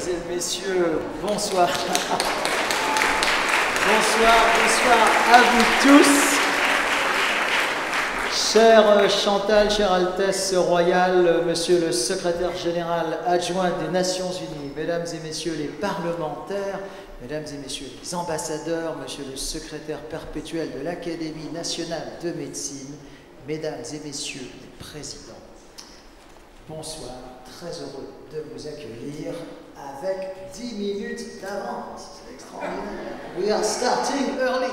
et messieurs, bonsoir. Bonsoir à vous tous. Chère Chantal, chère Altesse royale, monsieur le secrétaire général adjoint des Nations Unies, mesdames et messieurs les parlementaires, mesdames et messieurs les ambassadeurs, monsieur le secrétaire perpétuel de l'Académie nationale de médecine, mesdames et messieurs les présidents, bonsoir, très heureux de vous accueillir avec 10 minutes d'avance. C'est extraordinaire. We are starting early.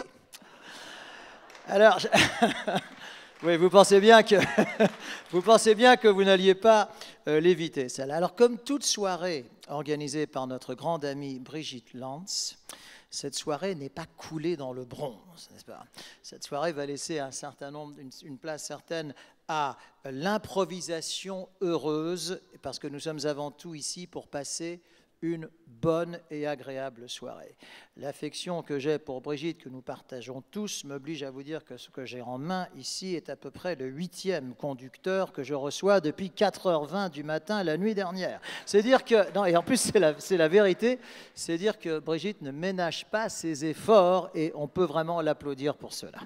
Alors, oui, vous pensez bien que vous n'alliez pas l'éviter, celle-là. Alors, comme toute soirée organisée par notre grande amie Brigitte Lantz, cette soirée n'est pas coulée dans le bronze, n'est-ce pas? Cette soirée va laisser un certain nombre, une place certaine à l'improvisation heureuse, parce que nous sommes avant tout ici pour passer une bonne et agréable soirée. L'affection que j'ai pour Brigitte, que nous partageons tous, m'oblige à vous dire que ce que j'ai en main ici est à peu près le 8e conducteur que je reçois depuis 4h20 du matin la nuit dernière. C'est dire que, non, et en plus c'est la vérité, c'est dire que Brigitte ne ménage pas ses efforts et on peut vraiment l'applaudir pour cela.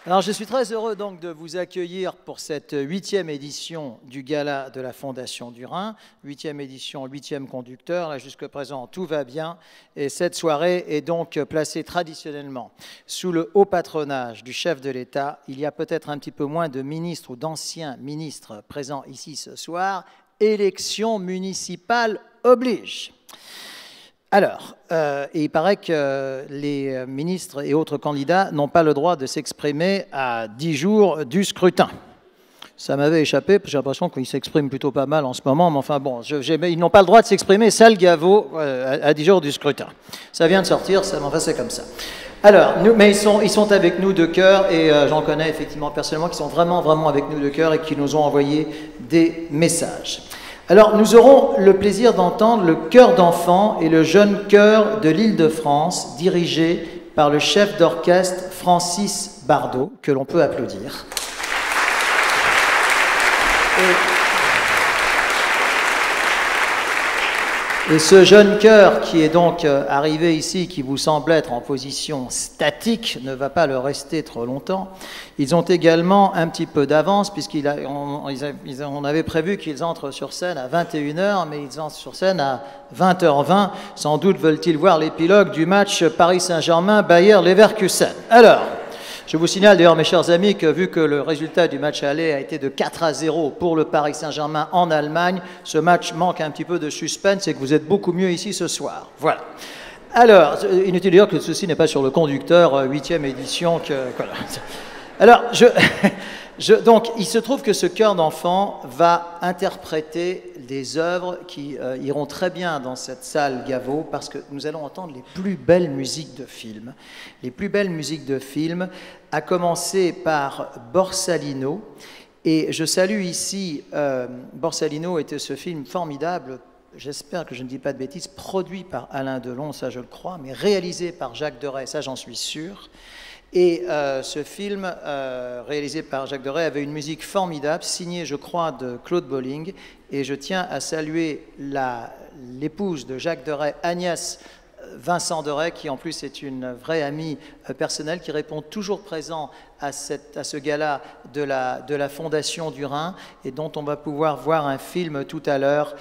Alors, je suis très heureux donc de vous accueillir pour cette 8e édition du Gala de la Fondation du Rhin. 8e édition, 8e conducteur. Là, jusqu'à présent, tout va bien. Et cette soirée est donc placée traditionnellement sous le haut patronage du chef de l'État. Il y a peut-être un petit peu moins de ministres ou d'anciens ministres présents ici ce soir. Élection municipale oblige. Alors, et il paraît que les ministres et autres candidats n'ont pas le droit de s'exprimer à 10 jours du scrutin. Ça m'avait échappé, parce que j'ai l'impression qu'ils s'expriment plutôt pas mal en ce moment, mais enfin bon, ils n'ont pas le droit de s'exprimer, sale Gaveau, à 10 jours du scrutin. Ça vient de sortir, enfin c'est comme ça. Alors, mais ils sont avec nous de cœur, et j'en connais effectivement personnellement qui sont vraiment avec nous de cœur et qui nous ont envoyé des messages. Alors, nous aurons le plaisir d'entendre le chœur d'enfants et le jeune chœur de l'Île-de-France, dirigé par le chef d'orchestre Francis Bardot, que l'on peut applaudir. Et ce jeune chœur qui est donc arrivé ici, qui vous semble être en position statique, ne va pas le rester trop longtemps. Ils ont également un petit peu d'avance, puisqu'on avait prévu qu'ils entrent sur scène à 21h, mais ils entrent sur scène à 20h20. Sans doute veulent-ils voir l'épilogue du match Paris Saint-Germain-Bayer-Leverkusen. Alors, je vous signale d'ailleurs, mes chers amis, que vu que le résultat du match aller a été de 4-0 pour le Paris Saint-Germain en Allemagne, ce match manque un petit peu de suspense et que vous êtes beaucoup mieux ici ce soir. Voilà. Alors, inutile de dire que ceci n'est pas sur le conducteur, 8e édition. Voilà. Alors, donc, il se trouve que ce chœur d'enfants va interpréter des œuvres qui iront très bien dans cette salle Gaveau, parce que nous allons entendre les plus belles musiques de films. Les plus belles musiques de films, à commencer par Borsalino. Et je salue ici, Borsalino était ce film formidable, j'espère que je ne dis pas de bêtises, produit par Alain Delon, ça je le crois, mais réalisé par Jacques Deray, ça j'en suis sûr. Et ce film, réalisé par Jacques Deray, avait une musique formidable, signée, je crois, de Claude Bolling. Et je tiens à saluer l'épouse de Jacques Deray, Agnès Vincent Deray, qui en plus est une vraie amie personnelle, qui répond toujours présent à ce gala de la Fondation du Rhin, et dont on va pouvoir voir un film tout à l'heure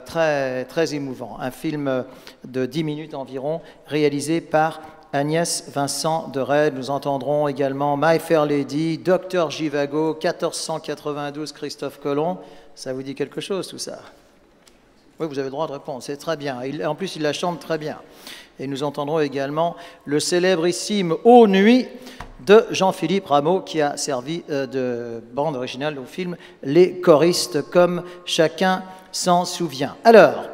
très émouvant. Un film de 10 minutes environ, réalisé par Agnès Vincent Deray. Nous entendrons également My Fair Lady, Docteur Givago, 1492 Christophe Colomb. Ça vous dit quelque chose tout ça? Oui, vous avez le droit de répondre, c'est très bien. En plus, il la chante très bien. Et nous entendrons également le célébrissime Ô Nuit de Jean-Philippe Rameau, qui a servi de bande originale au film Les Choristes, comme chacun s'en souvient. Alors,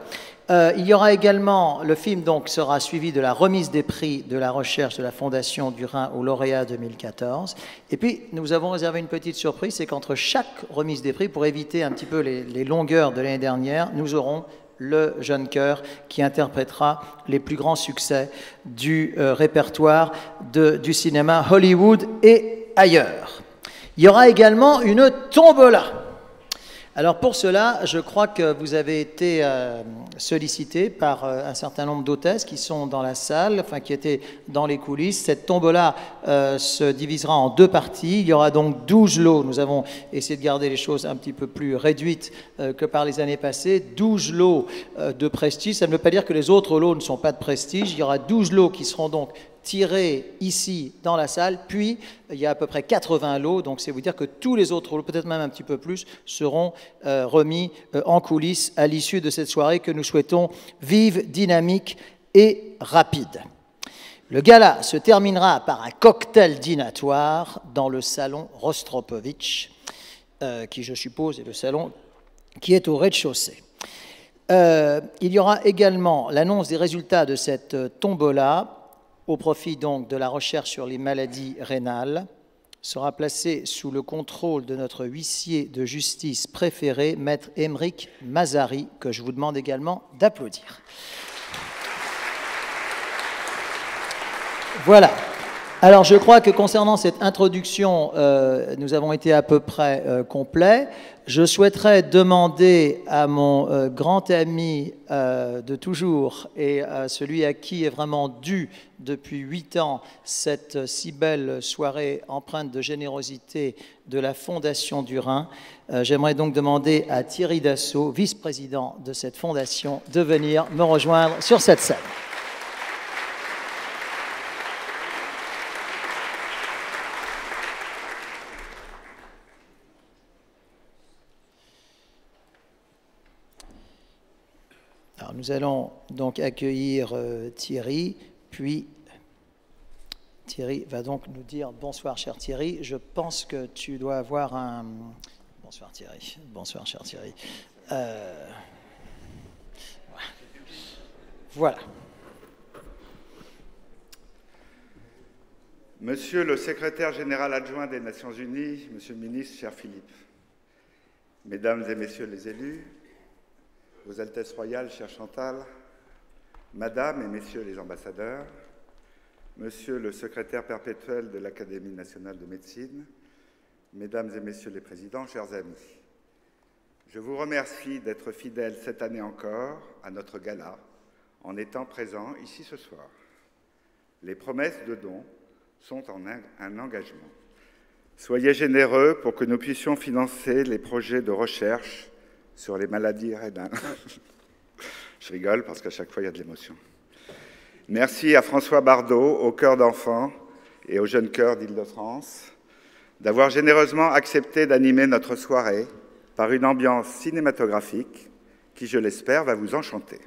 il y aura également, le film donc sera suivi de la remise des prix de la recherche de la Fondation du Rhin au lauréat 2014. Et puis, nous avons réservé une petite surprise, c'est qu'entre chaque remise des prix, pour éviter un petit peu les longueurs de l'année dernière, nous aurons le jeune chœur qui interprétera les plus grands succès du répertoire du cinéma Hollywood et ailleurs. Il y aura également une tombola. Alors pour cela, je crois que vous avez été sollicité par un certain nombre d'hôtesses qui sont dans la salle, enfin qui étaient dans les coulisses. Cette tombola se divisera en 2 parties. Il y aura donc 12 lots. Nous avons essayé de garder les choses un petit peu plus réduites que par les années passées. 12 lots de prestige. Ça ne veut pas dire que les autres lots ne sont pas de prestige. Il y aura 12 lots qui seront donc tirés ici dans la salle, puis il y a à peu près 80 lots, donc c'est vous dire que tous les autres lots, peut-être même un petit peu plus, seront remis en coulisses à l'issue de cette soirée que nous souhaitons vive, dynamique et rapide. Le gala se terminera par un cocktail dînatoire dans le salon Rostropovitch, qui je suppose est le salon qui est au rez-de-chaussée. Il y aura également l'annonce des résultats de cette tombola au profit donc de la recherche sur les maladies rénales, sera placée sous le contrôle de notre huissier de justice préféré, maître Émeric Mazari, que je vous demande également d'applaudir. Voilà. Alors je crois que concernant cette introduction, nous avons été à peu près complets. Je souhaiterais demander à mon grand ami de toujours et celui à qui est vraiment dû depuis 8 ans cette si belle soirée empreinte de générosité de la Fondation du Rhin. J'aimerais donc demander à Thierry Dassault, vice-président de cette fondation, de venir me rejoindre sur cette scène. Alors, nous allons donc accueillir Thierry, puis Thierry va donc nous dire bonsoir cher Thierry. Je pense que tu dois avoir un... Bonsoir Thierry, bonsoir cher Thierry. Voilà. Monsieur le secrétaire général adjoint des Nations Unies, Monsieur le ministre, cher Philippe, Mesdames et Messieurs les élus, Vos Altesses royales, chère Chantal, Madame et Messieurs les ambassadeurs, Monsieur le secrétaire perpétuel de l'Académie nationale de médecine, Mesdames et Messieurs les présidents, chers amis, je vous remercie d'être fidèles cette année encore à notre gala en étant présents ici ce soir. Les promesses de dons sont un engagement. Soyez généreux pour que nous puissions financer les projets de recherche sur les maladies rénales. Je rigole parce qu'à chaque fois, il y a de l'émotion. Merci à François Bardot, au Chœur d'enfants et au Jeune Chœur d'Île-de-France, d'avoir généreusement accepté d'animer notre soirée par une ambiance cinématographique qui, je l'espère, va vous enchanter.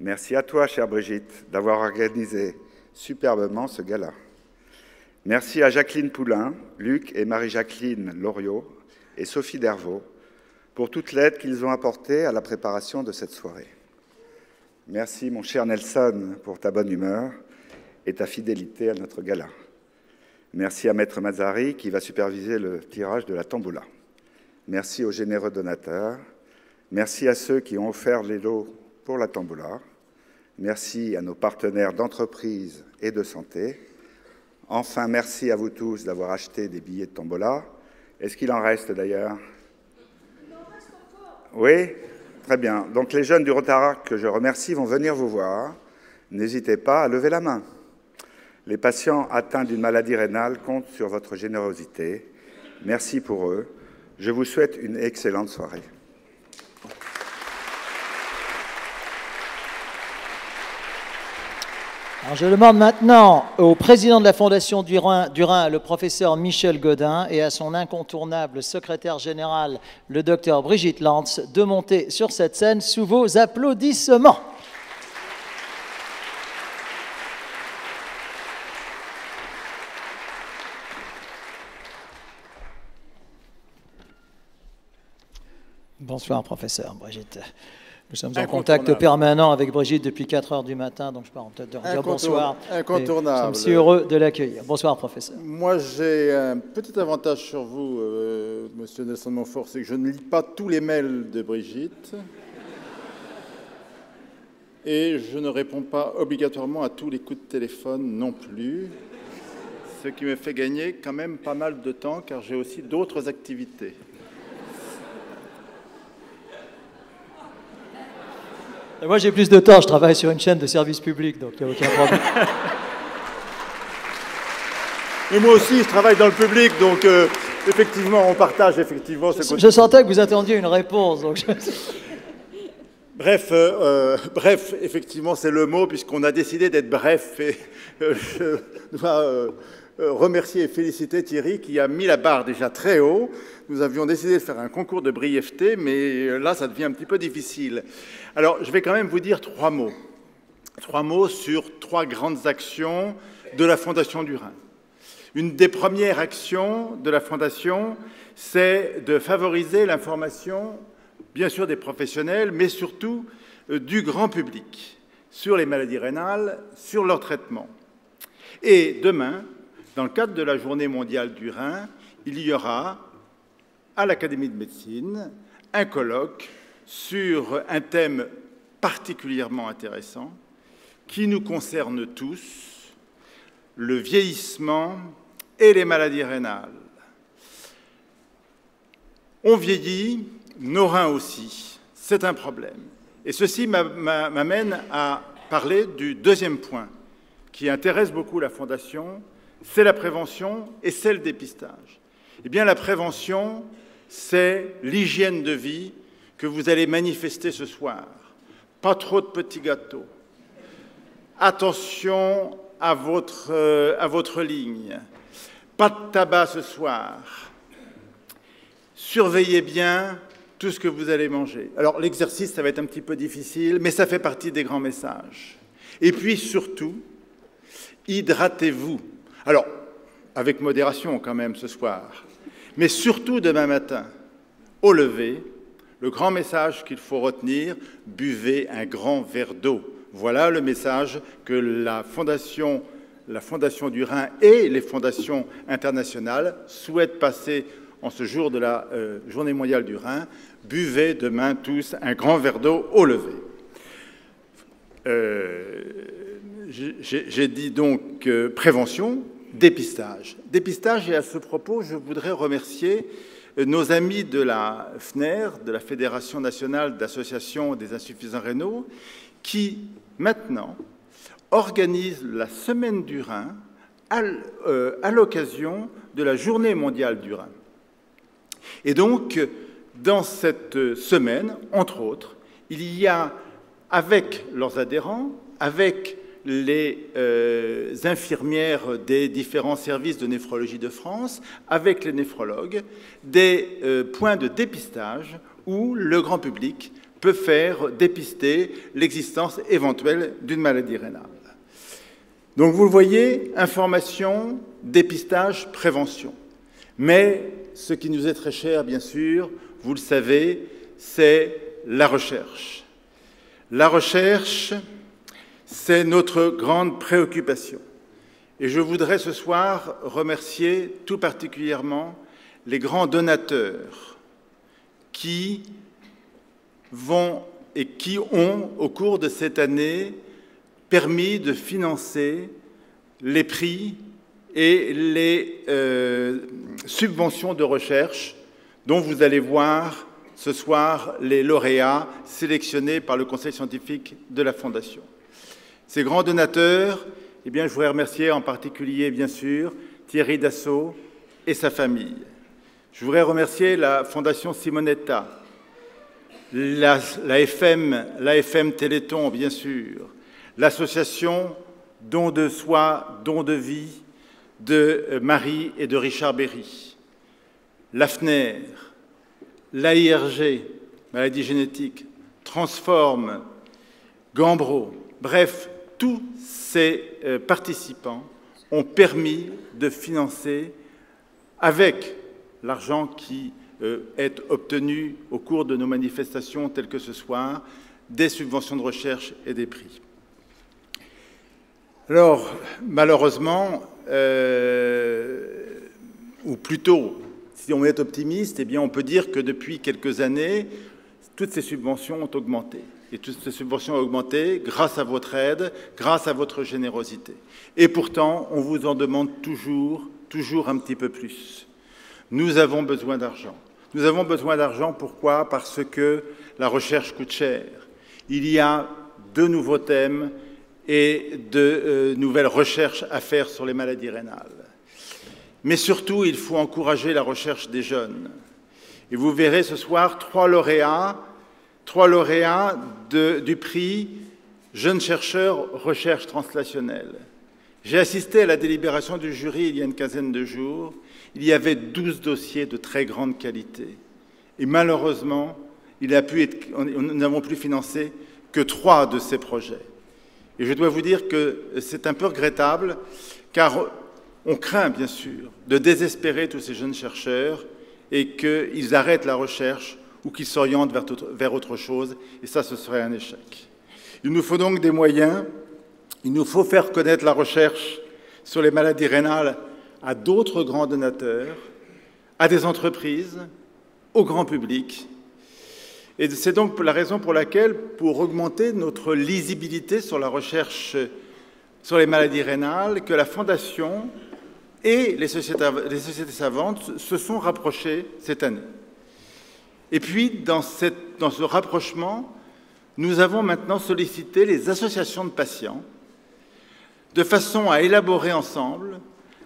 Merci à toi, chère Brigitte, d'avoir organisé superbement ce gala. Merci à Jacqueline Poulain, Luc et Marie-Jacqueline Loriot et Sophie Dervaux pour toute l'aide qu'ils ont apportée à la préparation de cette soirée. Merci, mon cher Nelson, pour ta bonne humeur et ta fidélité à notre gala. Merci à Maître Mazari, qui va superviser le tirage de la tombola. Merci aux généreux donateurs. Merci à ceux qui ont offert les lots pour la tombola. Merci à nos partenaires d'entreprise et de santé. Enfin, merci à vous tous d'avoir acheté des billets de tombola. Est-ce qu'il en reste d'ailleurs ? Il en reste encore. Oui ? Très bien. Donc les jeunes du Rotaract que je remercie vont venir vous voir. N'hésitez pas à lever la main. Les patients atteints d'une maladie rénale comptent sur votre générosité. Merci pour eux. Je vous souhaite une excellente soirée. Alors je demande maintenant au président de la Fondation du Rhin, le professeur Michel Godin, et à son incontournable secrétaire général, le docteur Brigitte Lantz, de monter sur cette scène sous vos applaudissements. Bonsoir, professeur Brigitte. Nous sommes en contact permanent avec Brigitte depuis 4 heures du matin, donc je peux peut-être dire bonsoir. Incontournable. Nous sommes si heureux de l'accueillir. Bonsoir, professeur. Moi, j'ai un petit avantage sur vous, monsieur Nelson Montfort, c'est que je ne lis pas tous les mails de Brigitte et je ne réponds pas obligatoirement à tous les coups de téléphone non plus. ce qui me fait gagner quand même pas mal de temps, car j'ai aussi d'autres activités. Et moi, j'ai plus de temps, je travaille sur une chaîne de service public, donc il n'y a aucun problème. Et moi aussi, je travaille dans le public, donc effectivement, on partage effectivement ce côté. Je sentais que vous attendiez une réponse. Donc Bref, effectivement, c'est le mot, puisqu'on a décidé d'être bref. Et je dois remercier et féliciter Thierry, qui a mis la barre déjà très haut. Nous avions décidé de faire un concours de brièveté, mais là, ça devient un petit peu difficile. Alors, je vais quand même vous dire 3 mots. 3 mots sur 3 grandes actions de la Fondation du Rhin. Une des premières actions de la Fondation, c'est de favoriser l'information, bien sûr des professionnels, mais surtout du grand public, sur les maladies rénales, sur leur traitement. Et demain, dans le cadre de la Journée mondiale du Rhin, il y aura, à l'Académie de médecine, un colloque sur un thème particulièrement intéressant qui nous concerne tous, le vieillissement et les maladies rénales. On vieillit, nos reins aussi, c'est un problème. Et ceci m'amène à parler du deuxième point qui intéresse beaucoup la Fondation, c'est la prévention et c'est le dépistage. Eh bien, la prévention, c'est l'hygiène de vie que vous allez manifester ce soir. Pas trop de petits gâteaux. Attention à votre ligne. Pas de tabac ce soir. Surveillez bien tout ce que vous allez manger. Alors, l'exercice, ça va être un petit peu difficile, mais ça fait partie des grands messages. Et puis, surtout, hydratez-vous. Alors, avec modération quand même ce soir, mais surtout demain matin, au lever, le grand message qu'il faut retenir, buvez un grand verre d'eau. Voilà le message que la Fondation du Rhin et les fondations internationales souhaitent passer en ce jour de la Journée mondiale du Rhin. Buvez demain tous un grand verre d'eau au lever. J'ai dit donc prévention, dépistage. Dépistage, et à ce propos, je voudrais remercier nos amis de la FNER, de la Fédération nationale d'associations des insuffisants rénaux, qui, maintenant, organisent la Semaine du Rhin à l'occasion de la Journée mondiale du Rhin. Et donc, dans cette semaine, entre autres, il y a, avec leurs adhérents, avec les infirmières des différents services de néphrologie de France, avec les néphrologues, des points de dépistage où le grand public peut faire dépister l'existence éventuelle d'une maladie rénale. Donc vous le voyez, information, dépistage, prévention. Mais ce qui nous est très cher, bien sûr, vous le savez, c'est la recherche. La recherche, c'est notre grande préoccupation. Et je voudrais ce soir remercier tout particulièrement les grands donateurs qui vont et qui ont, au cours de cette année, permis de financer les prix et les subventions de recherche dont vous allez voir ce soir les lauréats sélectionnés par le Conseil scientifique de la Fondation. Ces grands donateurs, eh bien, je voudrais remercier en particulier, bien sûr, Thierry Dassault et sa famille. Je voudrais remercier la Fondation Simonetta, la FM Téléthon, bien sûr, l'association Don de Soi, Don de Vie de Marie et de Richard Berry, la FNER, l'AIRG, Maladie génétique, Transform, Gambro, bref, tous ces participants ont permis de financer, avec l'argent qui est obtenu au cours de nos manifestations telles que ce soir, des subventions de recherche et des prix. Alors, malheureusement, ou plutôt, si on est optimiste, eh bien, on peut dire que depuis quelques années, toutes ces subventions ont augmenté. Et toutes ces subventions ont augmenté grâce à votre aide, grâce à votre générosité. Et pourtant, on vous en demande toujours un petit peu plus. Nous avons besoin d'argent. Nous avons besoin d'argent, pourquoi? Parce que la recherche coûte cher. Il y a de nouveaux thèmes et de nouvelles recherches à faire sur les maladies rénales. Mais surtout, il faut encourager la recherche des jeunes. Et vous verrez ce soir trois lauréats du prix Jeunes chercheurs recherche translationnelle. J'ai assisté à la délibération du jury il y a une quinzaine de jours. Il y avait 12 dossiers de très grande qualité. Et malheureusement, nous n'avons plus financé que 3 de ces projets. Et je dois vous dire que c'est un peu regrettable, car on craint, bien sûr, de désespérer tous ces jeunes chercheurs et qu'ils arrêtent la recherche ou qu'ils s'orientent vers autre chose, et ça, ce serait un échec. Il nous faut donc des moyens, il nous faut faire connaître la recherche sur les maladies rénales à d'autres grands donateurs, à des entreprises, au grand public. Et c'est donc la raison pour laquelle, pour augmenter notre lisibilité sur la recherche sur les maladies rénales, que la Fondation et les sociétés savantes se sont rapprochées cette année. Et puis, dans ce rapprochement, nous avons maintenant sollicité les associations de patients de façon à élaborer ensemble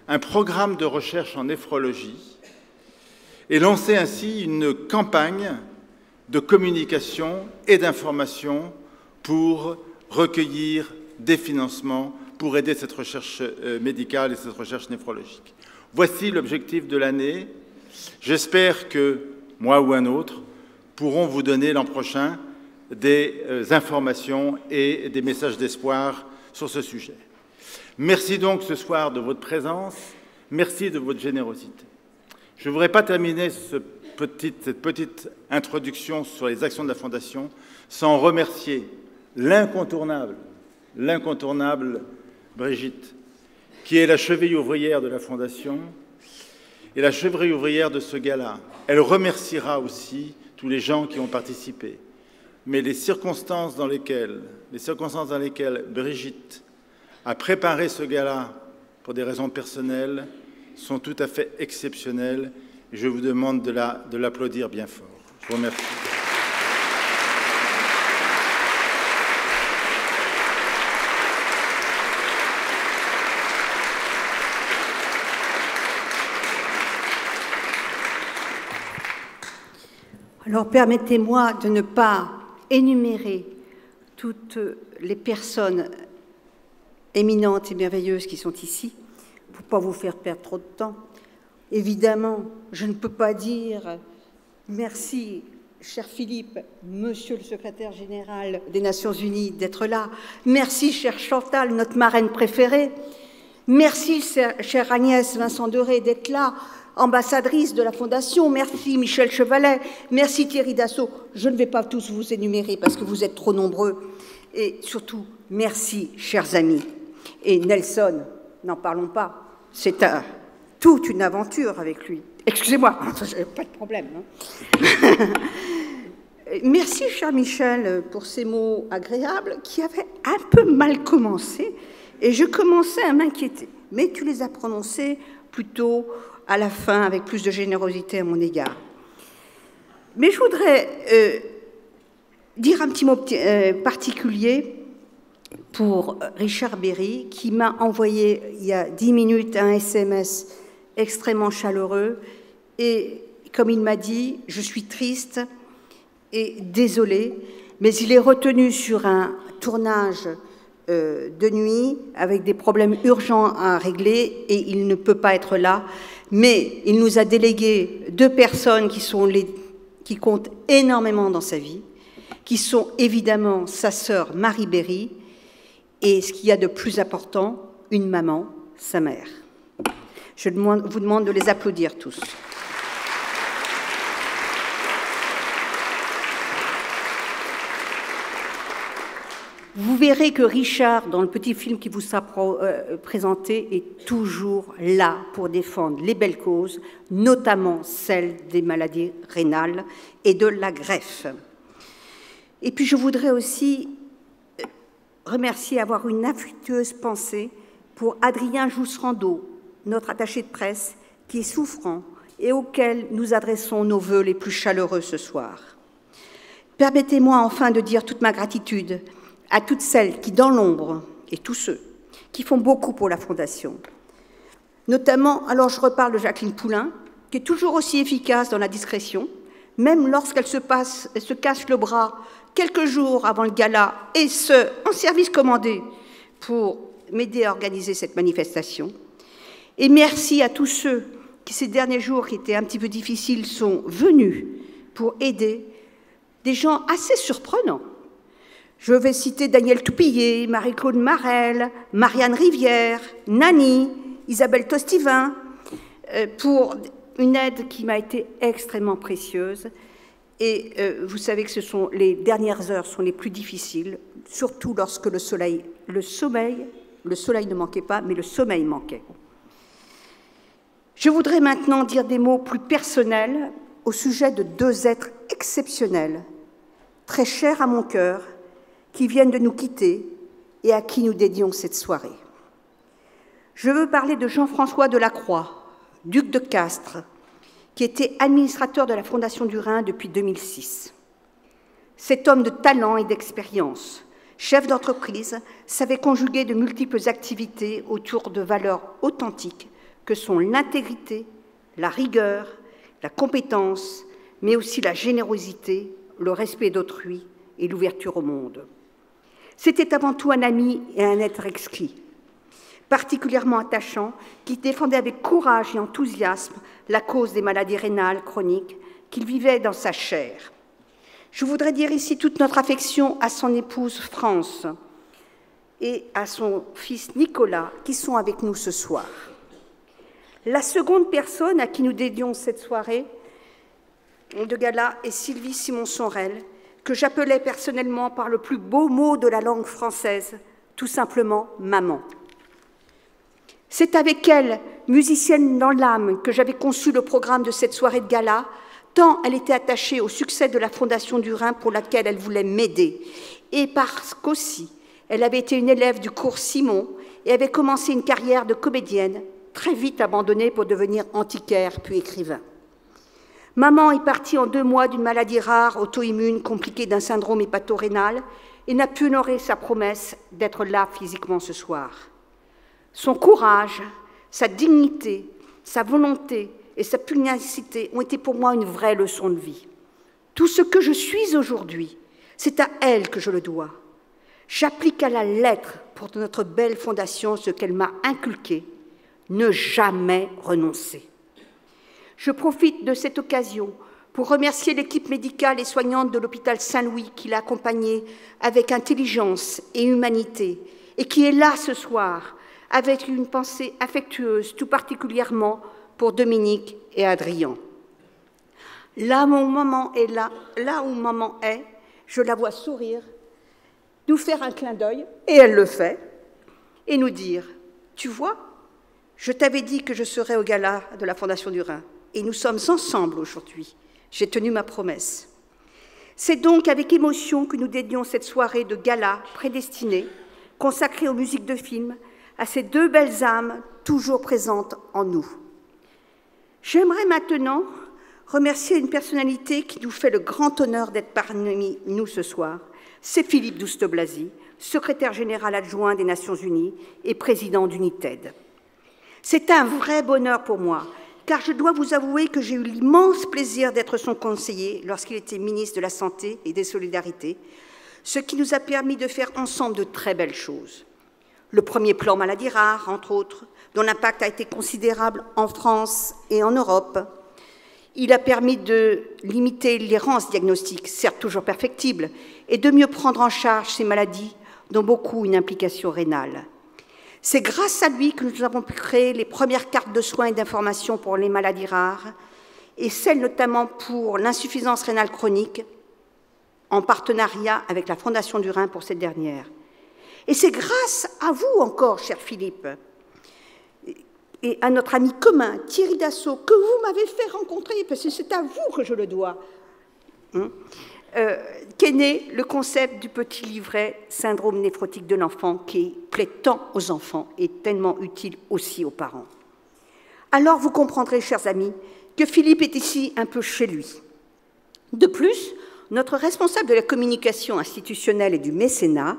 un programme de recherche en néphrologie et lancer ainsi une campagne de communication et d'information pour recueillir des financements pour aider cette recherche médicale et cette recherche néphrologique. Voici l'objectif de l'année. J'espère que moi ou un autre pourront vous donner l'an prochain des informations et des messages d'espoir sur ce sujet. Merci donc ce soir de votre présence, merci de votre générosité. Je ne voudrais pas terminer cette petite introduction sur les actions de la Fondation sans remercier l'incontournable Brigitte, qui est la cheville ouvrière de la Fondation et la cheville ouvrière de ce gala. Elle remerciera aussi tous les gens qui ont participé. Mais les circonstances dans lesquelles Brigitte a préparé ce gala pour des raisons personnelles sont tout à fait exceptionnelles. Et je vous demande de l'applaudir bien fort. Je vous remercie. Alors, permettez-moi de ne pas énumérer toutes les personnes éminentes et merveilleuses qui sont ici, pour ne pas vous faire perdre trop de temps. Évidemment, je ne peux pas dire merci, cher Philippe, monsieur le secrétaire général des Nations Unies, d'être là. Merci, chère Chantal, notre marraine préférée. Merci, chère Agnès Vincent-Doré, d'être là, ambassadrice de la Fondation. Merci, Michel Chevalet. Merci, Thierry Dassault. Je ne vais pas tous vous énumérer parce que vous êtes trop nombreux. Et surtout, merci, chers amis. Et Nelson, n'en parlons pas, c'est toute une aventure avec lui. Excusez-moi, pas de problème. Hein. Merci, cher Michel, pour ces mots agréables qui avaient un peu mal commencé et je commençais à m'inquiéter. Mais tu les as prononcés plutôt à la fin avec plus de générosité à mon égard. Mais je voudrais dire un petit mot particulier pour Richard Berry, qui m'a envoyé il y a 10 minutes un SMS extrêmement chaleureux. Et comme il m'a dit, je suis triste et désolée, mais il est retenu sur un tournage de nuit avec des problèmes urgents à régler et il ne peut pas être là. Mais il nous a délégué 2 personnes qui comptent énormément dans sa vie, qui sont évidemment sa sœur Marie Berry et ce qu'il y a de plus important, une maman, sa mère. Je vous demande de les applaudir tous. Vous verrez que Richard, dans le petit film qui vous sera présenté, est toujours là pour défendre les belles causes, notamment celle des maladies rénales et de la greffe. Et puis je voudrais aussi remercier, avoir une affectueuse pensée pour Adrien Jousserando, notre attaché de presse, qui est souffrant et auquel nous adressons nos vœux les plus chaleureux ce soir. Permettez-moi enfin de dire toute ma gratitude à toutes celles qui, dans l'ombre, et tous ceux qui font beaucoup pour la Fondation. Notamment, alors je reparle de Jacqueline Poulain, qui est toujours aussi efficace dans la discrétion, même lorsqu'elle se casse le bras quelques jours avant le gala, et ce, en service commandé, pour m'aider à organiser cette manifestation. Et merci à tous ceux qui, ces derniers jours qui étaient un petit peu difficiles, sont venus pour aider des gens assez surprenants. Je vais citer Daniel Toupillet, Marie-Claude Marel, Marianne Rivière, Nani, Isabelle Tostivin, pour une aide qui m'a été extrêmement précieuse. Et vous savez que les dernières heures sont les plus difficiles, surtout lorsque le soleil ne manquait pas, mais le sommeil manquait. Je voudrais maintenant dire des mots plus personnels au sujet de deux êtres exceptionnels, très chers à mon cœur, qui viennent de nous quitter et à qui nous dédions cette soirée. Je veux parler de Jean-François Delacroix, duc de Castres, qui était administrateur de la Fondation du Rhin depuis 2006. Cet homme de talent et d'expérience, chef d'entreprise, savait conjuguer de multiples activités autour de valeurs authentiques que sont l'intégrité, la rigueur, la compétence, mais aussi la générosité, le respect d'autrui et l'ouverture au monde. C'était avant tout un ami et un être exquis, particulièrement attachant, qui défendait avec courage et enthousiasme la cause des maladies rénales chroniques qu'il vivait dans sa chair. Je voudrais dire ici toute notre affection à son épouse France et à son fils Nicolas, qui sont avec nous ce soir. La seconde personne à qui nous dédions cette soirée de gala est Sylvie Simon-Sorel, que j'appelais personnellement par le plus beau mot de la langue française, tout simplement « maman ». C'est avec elle, musicienne dans l'âme, que j'avais conçu le programme de cette soirée de gala, tant elle était attachée au succès de la Fondation du Rhin pour laquelle elle voulait m'aider, et parce qu'aussi, elle avait été une élève du cours Simon et avait commencé une carrière de comédienne, très vite abandonnée pour devenir antiquaire puis écrivain. Maman est partie en 2 mois d'une maladie rare, auto-immune, compliquée d'un syndrome hépato-rénal, et n'a pu honorer sa promesse d'être là physiquement ce soir. Son courage, sa dignité, sa volonté et sa pugnacité ont été pour moi une vraie leçon de vie. Tout ce que je suis aujourd'hui, c'est à elle que je le dois. J'applique à la lettre pour notre belle fondation ce qu'elle m'a inculqué, ne jamais renoncer. Je profite de cette occasion pour remercier l'équipe médicale et soignante de l'hôpital Saint-Louis qui l'a accompagnée avec intelligence et humanité et qui est là ce soir avec une pensée affectueuse, tout particulièrement pour Dominique et Adrien. Là où maman est, je la vois sourire, nous faire un clin d'œil, et elle le fait, et nous dire « Tu vois, je t'avais dit que je serais au gala de la Fondation du Rhin, et nous sommes ensemble aujourd'hui. J'ai tenu ma promesse. » C'est donc avec émotion que nous dédions cette soirée de gala prédestinée, consacrée aux musiques de films, à ces 2 belles âmes toujours présentes en nous. J'aimerais maintenant remercier une personnalité qui nous fait le grand honneur d'être parmi nous ce soir. C'est Philippe Douste-Blazy, secrétaire général adjoint des Nations Unies et président d'United. C'est un vrai bonheur pour moi, car je dois vous avouer que j'ai eu l'immense plaisir d'être son conseiller lorsqu'il était ministre de la Santé et des Solidarités, ce qui nous a permis de faire ensemble de très belles choses. Le premier plan maladies rares, entre autres, dont l'impact a été considérable en France et en Europe. Il a permis de limiter l'errance diagnostique, certes toujours perfectible, et de mieux prendre en charge ces maladies, dont beaucoup une implication rénale. C'est grâce à lui que nous avons pu créer les premières cartes de soins et d'information pour les maladies rares, et celles notamment pour l'insuffisance rénale chronique, en partenariat avec la Fondation du Rhin pour cette dernière. Et c'est grâce à vous encore, cher Philippe, et à notre ami commun, Thierry Dassault, que vous m'avez fait rencontrer, parce que c'est à vous que je le dois, qu'est né le concept du petit livret syndrome néphrotique de l'enfant qui plaît tant aux enfants et tellement utile aussi aux parents. Alors vous comprendrez, chers amis, que Philippe est ici un peu chez lui. De plus, notre responsable de la communication institutionnelle et du mécénat,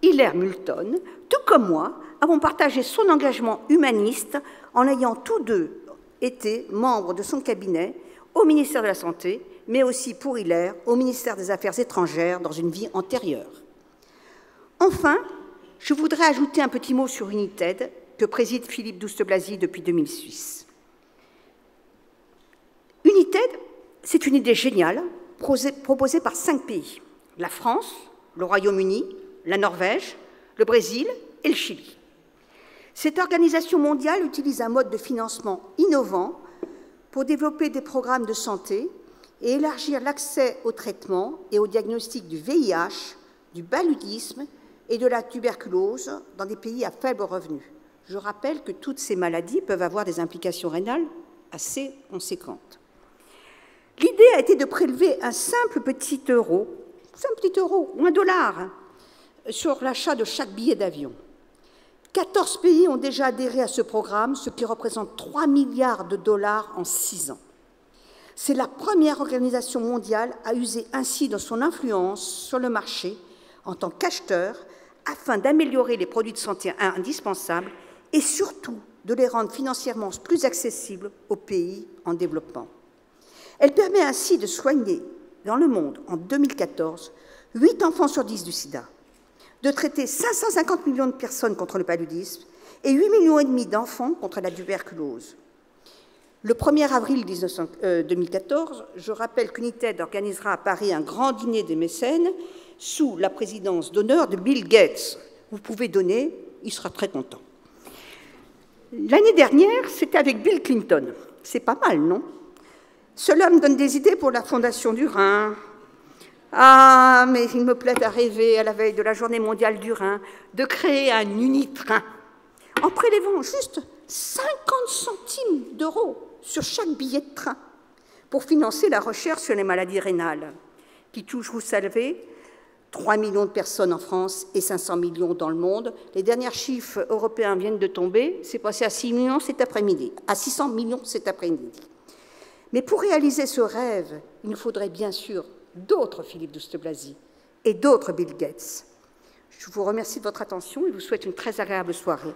Hilaire Multon, tout comme moi, avons partagé son engagement humaniste en ayant tous deux été membres de son cabinet au ministère de la Santé, mais aussi pour Hilaire au ministère des Affaires étrangères dans une vie antérieure. Enfin, je voudrais ajouter un petit mot sur United que préside Philippe Douste-Blazy depuis 2006. United, c'est une idée géniale proposée par 5 pays, la France, le Royaume-Uni, la Norvège, le Brésil et le Chili. Cette organisation mondiale utilise un mode de financement innovant pour développer des programmes de santé et élargir l'accès au traitement et au diagnostic du VIH, du paludisme et de la tuberculose dans des pays à faible revenu. Je rappelle que toutes ces maladies peuvent avoir des implications rénales assez conséquentes. L'idée a été de prélever un simple petit euro ou $1 sur l'achat de chaque billet d'avion. 14 pays ont déjà adhéré à ce programme, ce qui représente 3 milliards de dollars en 6 ans. C'est la première organisation mondiale à user ainsi de son influence sur le marché en tant qu'acheteur afin d'améliorer les produits de santé indispensables et surtout de les rendre financièrement plus accessibles aux pays en développement. Elle permet ainsi de soigner dans le monde, en 2014, 8 enfants sur 10 du sida, de traiter 550 millions de personnes contre le paludisme et 8,5 millions d'enfants contre la tuberculose. Le 1er avril 2014, je rappelle qu'United organisera à Paris un grand dîner des mécènes sous la présidence d'honneur de Bill Gates. Vous pouvez donner, il sera très content. L'année dernière, c'était avec Bill Clinton. C'est pas mal, non? Cela me donne des idées pour la Fondation du Rhin. Ah, mais il me plaît à rêver, à la veille de la Journée mondiale du Rhin, de créer un unitrain en prélevant juste 50 centimes d'euros sur chaque billet de train pour financer la recherche sur les maladies rénales qui touchent, vous savez, 3 millions de personnes en France et 500 millions dans le monde. Les derniers chiffres européens viennent de tomber, c'est passé à 6 millions cet après-midi, à 600 millions cet après-midi. Mais pour réaliser ce rêve, il nous faudrait bien sûr d'autres Philippe Douste-Blazy et d'autres Bill Gates. Je vous remercie de votre attention et vous souhaite une très agréable soirée.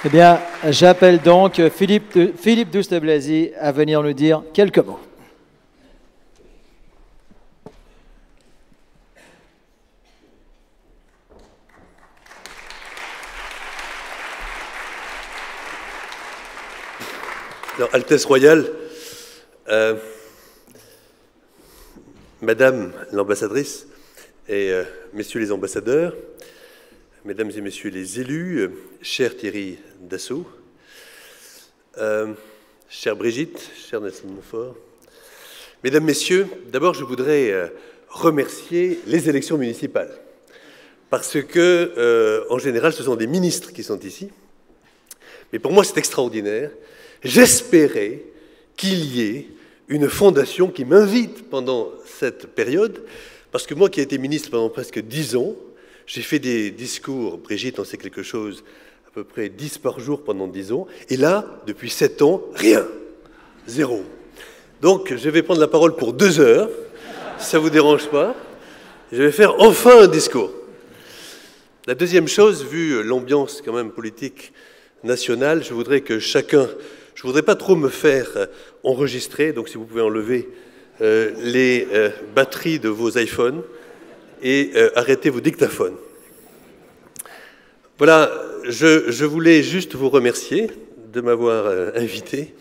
Eh bien, j'appelle donc Philippe Douste-Blazy à venir nous dire quelques mots. Alors, Altesse Royale, Madame l'ambassadrice et Messieurs les ambassadeurs, Mesdames et Messieurs les élus, cher Thierry Dassault, chère Brigitte, cher Nelson Montfort, Mesdames, Messieurs, d'abord je voudrais remercier les élections municipales, parce que, en général, ce sont des ministres qui sont ici, mais pour moi c'est extraordinaire. J'espérais qu'il y ait une fondation qui m'invite pendant cette période, parce que moi qui ai été ministre pendant presque 10 ans, j'ai fait des discours, Brigitte en sait quelque chose, à peu près 10 par jour pendant 10 ans, et là, depuis 7 ans, rien, 0. Donc je vais prendre la parole pour 2 heures, si ça ne vous dérange pas, je vais faire enfin un discours. La deuxième chose, vu l'ambiance quand même politique nationale, je voudrais que chacun... Je ne voudrais pas trop me faire enregistrer, donc si vous pouvez enlever les batteries de vos iPhones et arrêter vos dictaphones. Voilà, je voulais juste vous remercier de m'avoir invité.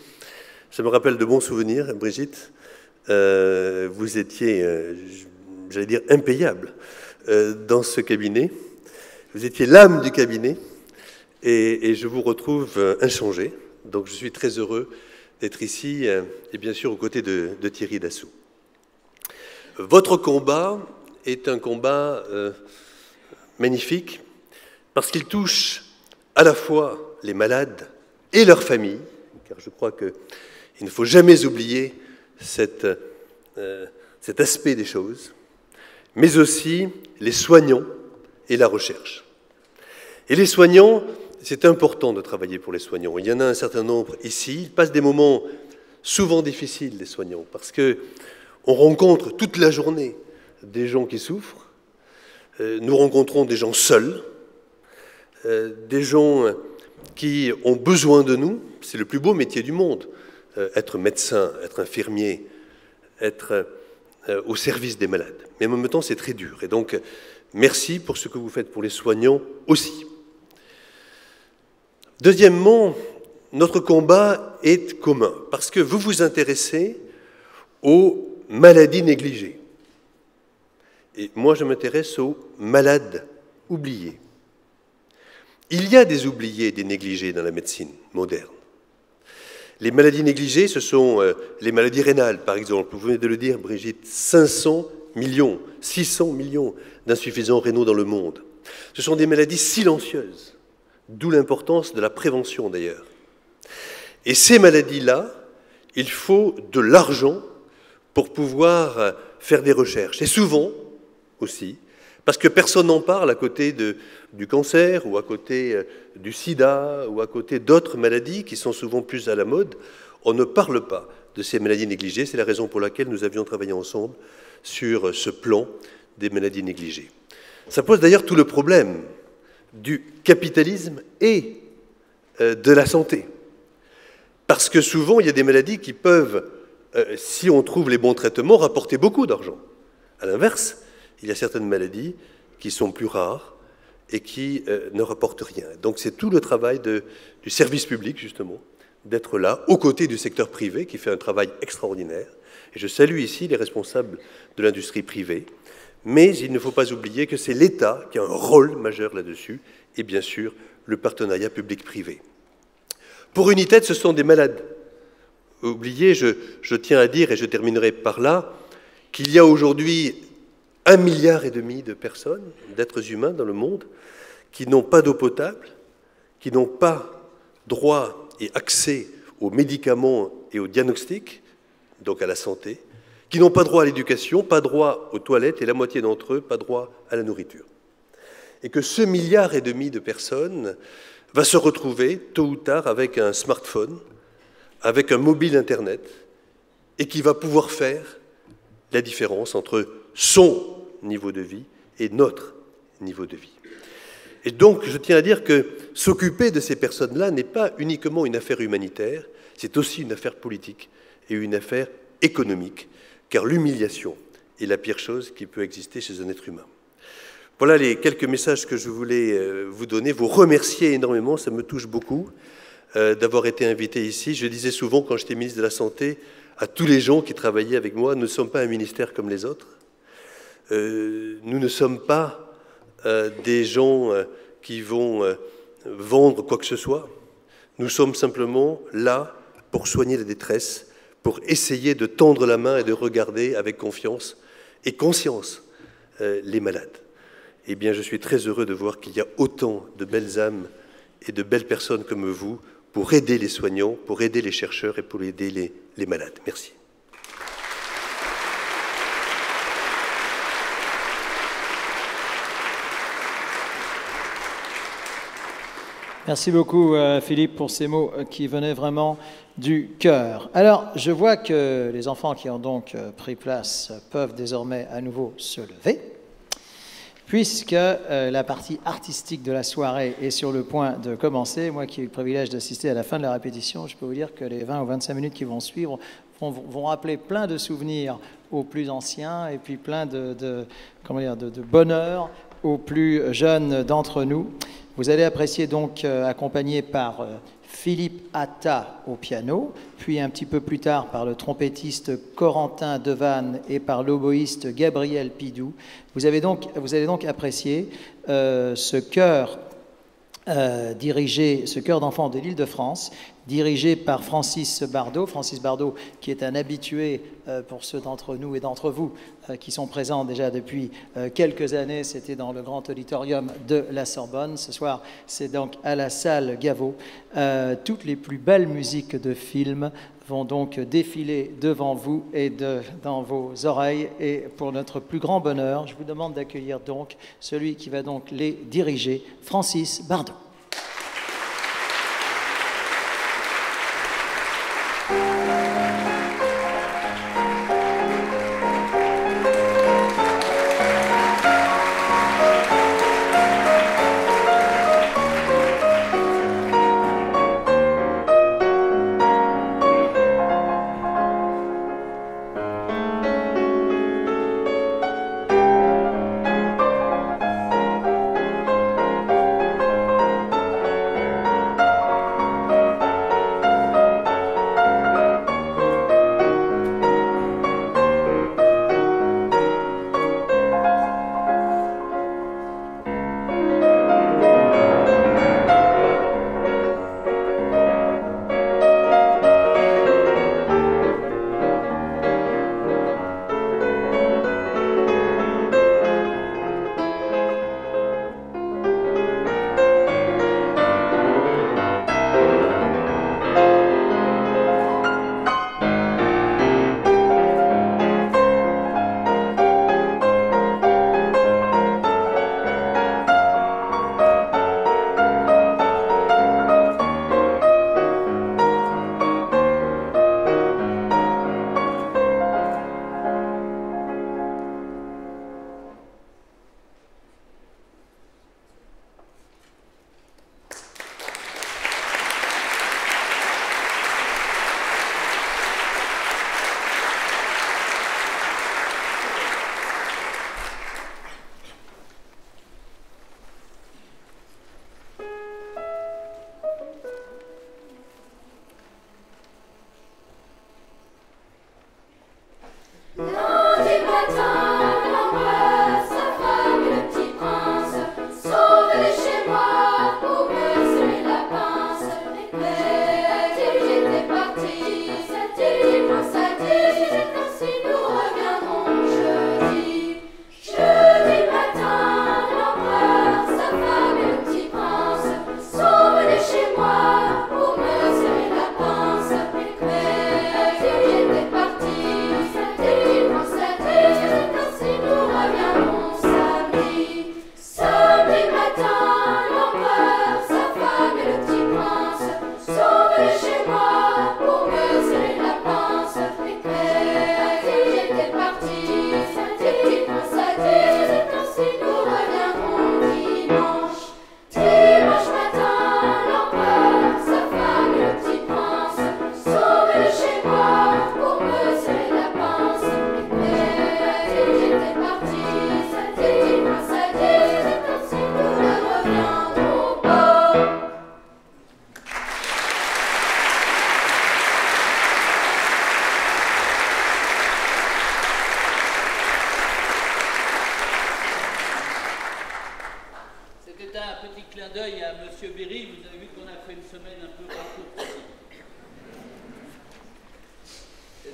Ça me rappelle de bons souvenirs, Brigitte. Vous étiez, j'allais dire, impayable dans ce cabinet. Vous étiez l'âme du cabinet et je vous retrouve inchangé. Donc je suis très heureux d'être ici et bien sûr aux côtés de Thierry Dassault. Votre combat est un combat magnifique parce qu'il touche à la fois les malades et leurs familles, car je crois qu'il ne faut jamais oublier cet aspect des choses, mais aussi les soignants et la recherche. Et les soignants, c'est important de travailler pour les soignants. Il y en a un certain nombre ici. Ils passent des moments souvent difficiles, les soignants, parce qu'on rencontre toute la journée des gens qui souffrent. Nous rencontrons des gens seuls, des gens qui ont besoin de nous. C'est le plus beau métier du monde. Être médecin, être infirmier, être au service des malades. Mais en même temps, c'est très dur. Et donc, merci pour ce que vous faites pour les soignants aussi. Deuxièmement, notre combat est commun, parce que vous vous intéressez aux maladies négligées. Et moi, je m'intéresse aux malades oubliés. Il y a des oubliés, des négligés dans la médecine moderne. Les maladies négligées, ce sont les maladies rénales, par exemple. Vous venez de le dire, Brigitte, 500 millions, 600 millions d'insuffisants rénaux dans le monde. Ce sont des maladies silencieuses, d'où l'importance de la prévention, d'ailleurs. Et ces maladies-là, il faut de l'argent pour pouvoir faire des recherches. Et souvent, aussi, parce que personne n'en parle à côté du cancer ou à côté du sida ou à côté d'autres maladies qui sont souvent plus à la mode, on ne parle pas de ces maladies négligées. C'est la raison pour laquelle nous avions travaillé ensemble sur ce plan des maladies négligées. Ça pose d'ailleurs tout le problème du capitalisme et de la santé. Parce que souvent, il y a des maladies qui peuvent, si on trouve les bons traitements, rapporter beaucoup d'argent. À l'inverse, il y a certaines maladies qui sont plus rares et qui ne rapportent rien. Donc c'est tout le travail du service public, justement, d'être là, aux côtés du secteur privé, qui fait un travail extraordinaire. Et je salue ici les responsables de l'industrie privée. Mais il ne faut pas oublier que c'est l'État qui a un rôle majeur là-dessus, et bien sûr, le partenariat public-privé. Pour United, ce sont des malades oubliés. Je tiens à dire, et je terminerai par là, qu'il y a aujourd'hui 1,5 milliard de personnes, d'êtres humains dans le monde, qui n'ont pas d'eau potable, qui n'ont pas droit et accès aux médicaments et aux diagnostics, donc à la santé, qui n'ont pas droit à l'éducation, pas droit aux toilettes, et la moitié d'entre eux, pas droit à la nourriture. Et que ce 1,5 milliard de personnes va se retrouver, tôt ou tard, avec un smartphone, avec un mobile Internet, et qui va pouvoir faire la différence entre son niveau de vie et notre niveau de vie. Et donc, je tiens à dire que s'occuper de ces personnes-là n'est pas uniquement une affaire humanitaire, c'est aussi une affaire politique et une affaire économique, car l'humiliation est la pire chose qui peut exister chez un être humain. Voilà les quelques messages que je voulais vous donner, vous remercier énormément, ça me touche beaucoup d'avoir été invité ici. Je disais souvent, quand j'étais ministre de la Santé, à tous les gens qui travaillaient avec moi, nous ne sommes pas un ministère comme les autres. Nous ne sommes pas des gens qui vont vendre quoi que ce soit. Nous sommes simplement là pour soigner la détresse, pour essayer de tendre la main et de regarder avec confiance et conscience les malades. Eh bien, je suis très heureux de voir qu'il y a autant de belles âmes et de belles personnes comme vous pour aider les soignants, pour aider les chercheurs et pour aider les malades. Merci. Merci beaucoup, Philippe, pour ces mots qui venaient vraiment du cœur. Alors, je vois que les enfants qui ont donc pris place peuvent désormais à nouveau se lever, puisque la partie artistique de la soirée est sur le point de commencer. Moi qui ai eu le privilège d'assister à la fin de la répétition, je peux vous dire que les 20 ou 25 minutes qui vont suivre vont rappeler plein de souvenirs aux plus anciens et puis plein de bonheur aux plus jeunes d'entre nous. Vous allez apprécier donc, accompagné par Philippe Atta au piano, puis un petit peu plus tard par le trompettiste Corentin Devanne et par l'oboïste Gabriel Pidou. Vous allez donc apprécier ce chœur ce chœur d'enfants de l'Île-de-France, dirigé par Francis Bardot. Francis Bardot, qui est un habitué pour ceux d'entre nous et d'entre vous qui sont présents déjà depuis quelques années. C'était dans le grand auditorium de la Sorbonne. Ce soir, c'est donc à la salle Gaveau. Toutes les plus belles musiques de films vont donc défiler devant vous et dans vos oreilles. Et pour notre plus grand bonheur, je vous demande d'accueillir donc celui qui va donc les diriger, Francis Bardot.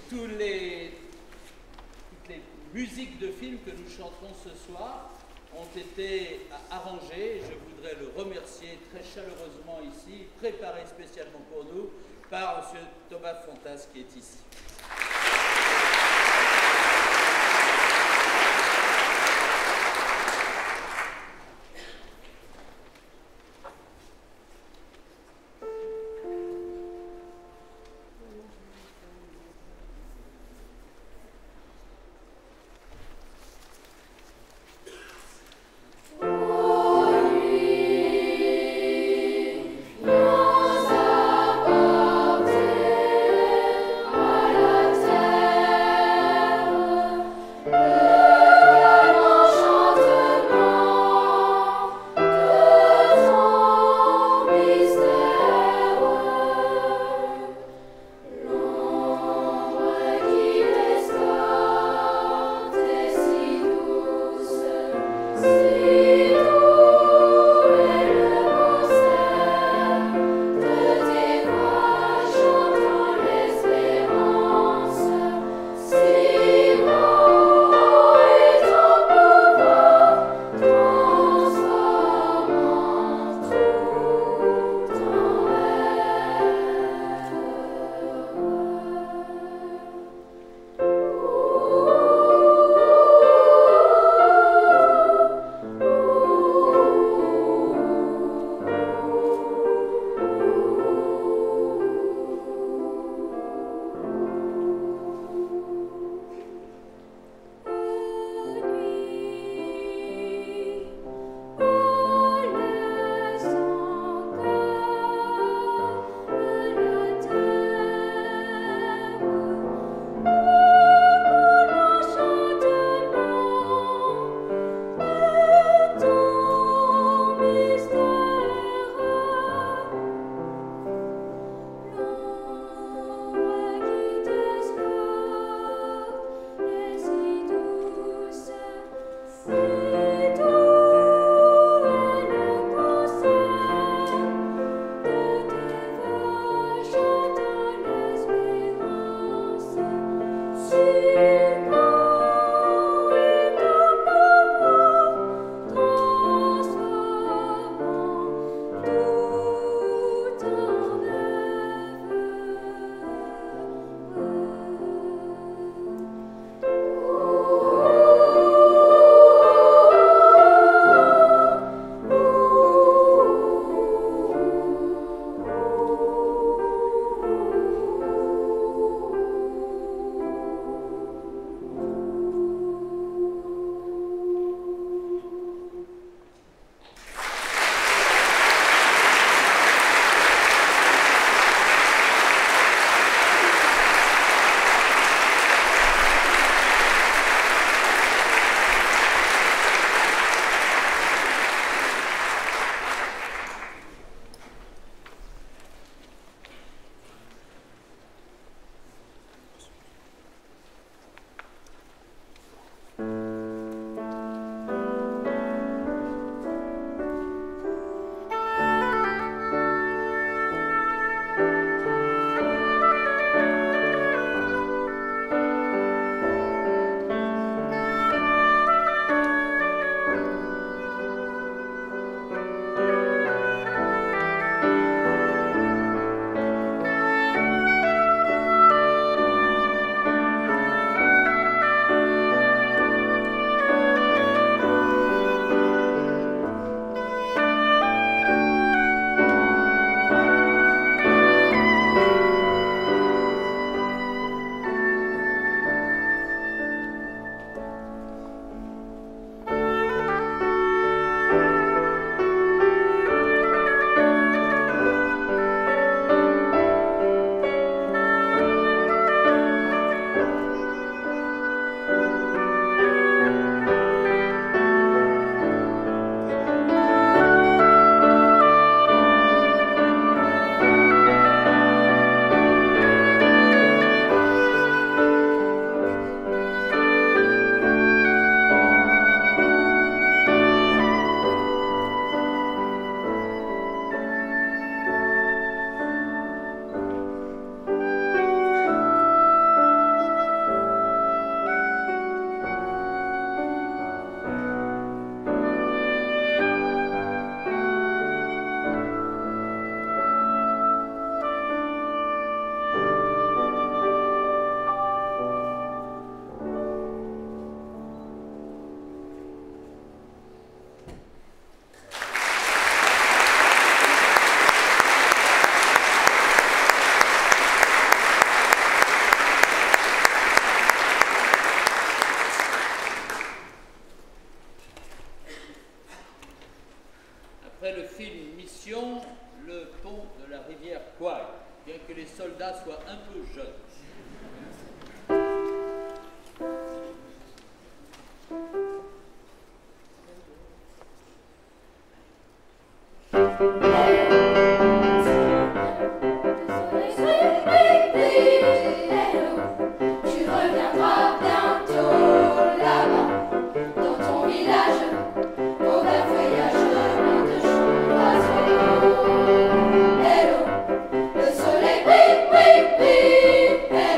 Toutes les musiques de films que nous chanterons ce soir ont été arrangées. Je voudrais le remercier très chaleureusement ici, préparé spécialement pour nous, par M. Thomas Fontas qui est ici. Nous apporter après le film Mission, le pont de la rivière Kwai, bien que les soldats soient un peu jeunes. Tu reviendras bientôt là-bas, dans ton village, au vert feuillage plein de chants d'oiseaux. Hello, le soleil brille, brille, brille.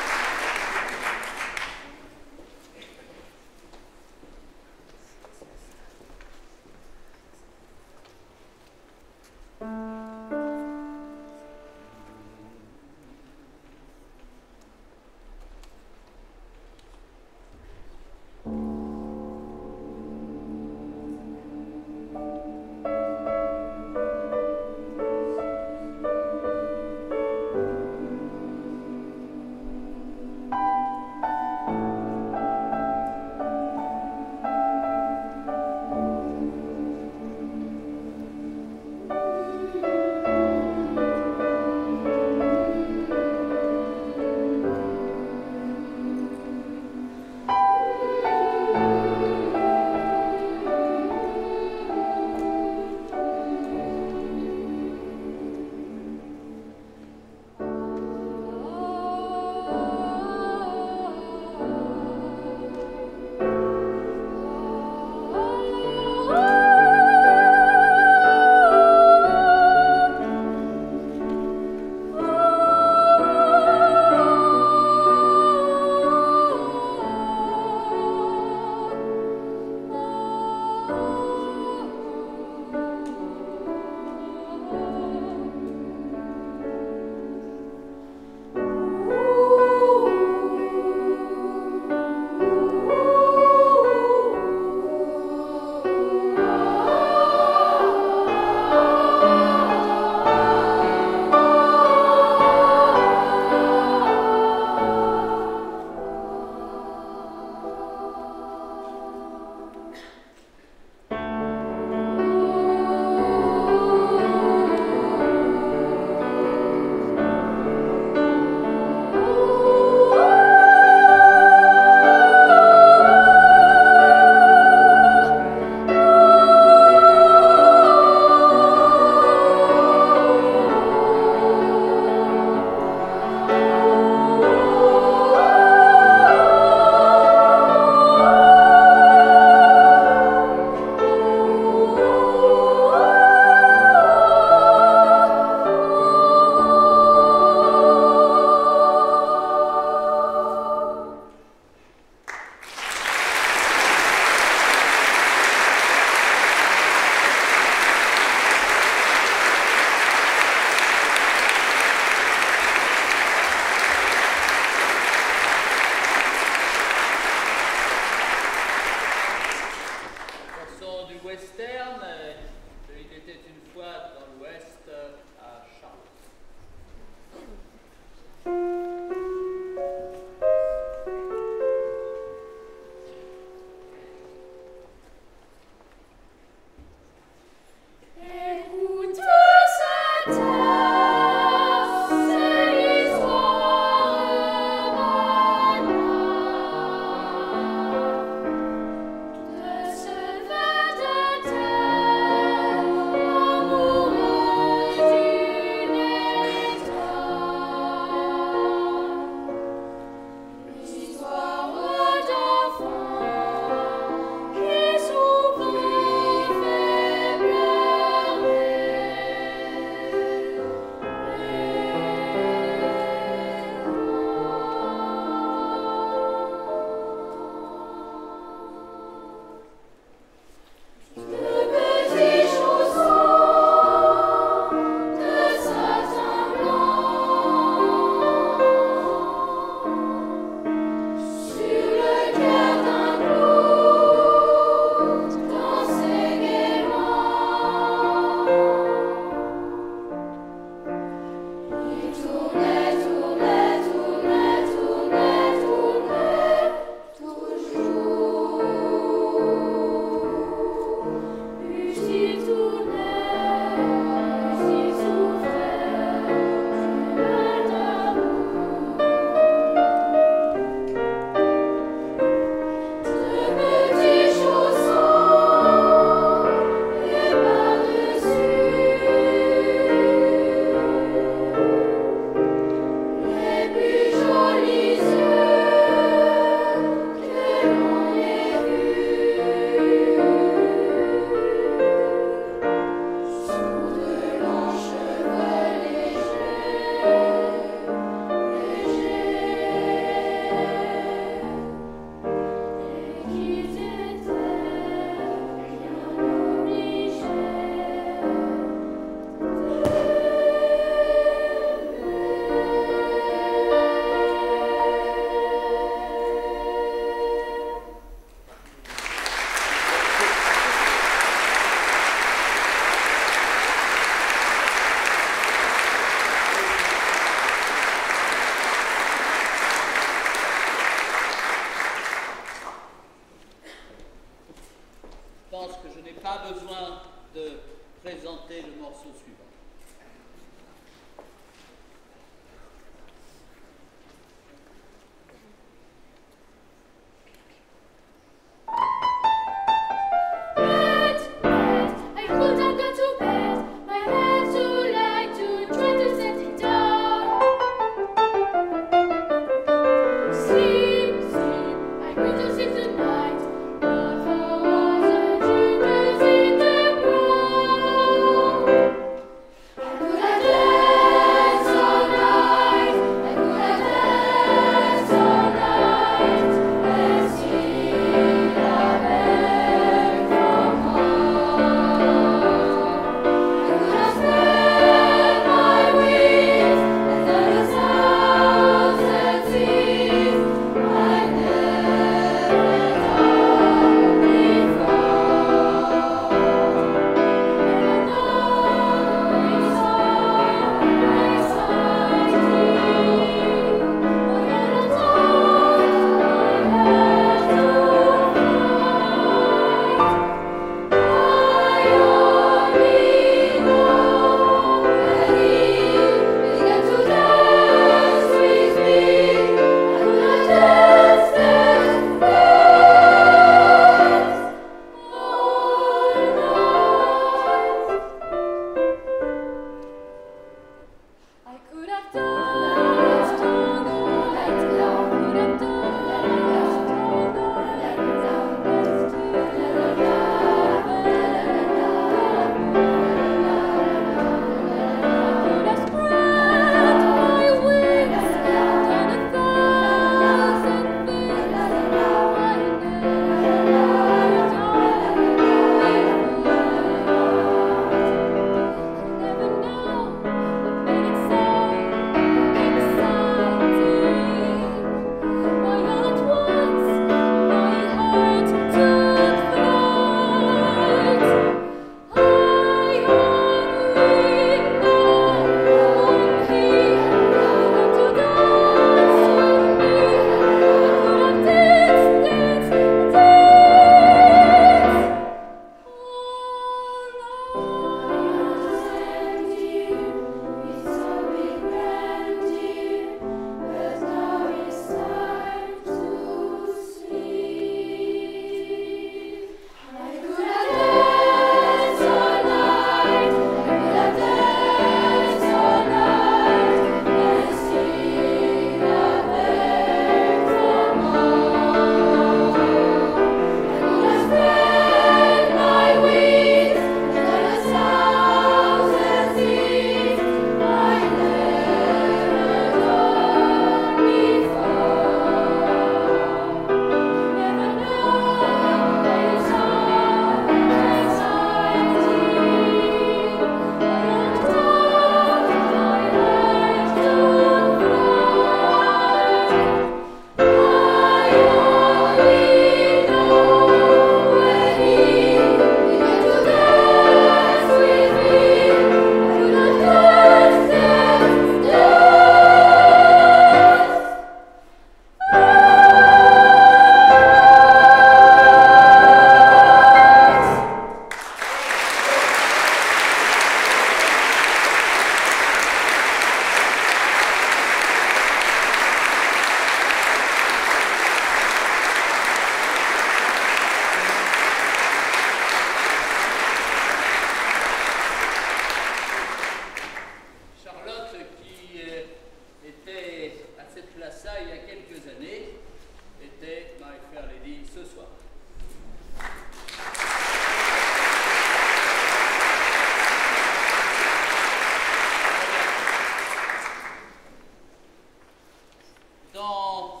Dans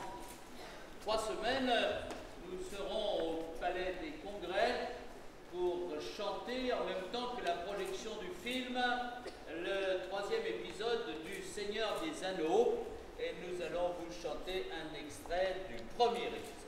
3 semaines, nous serons au Palais des Congrès pour chanter en même temps que la projection du film, le 3e épisode du Seigneur des Anneaux. Et nous allons vous chanter un extrait du premier épisode.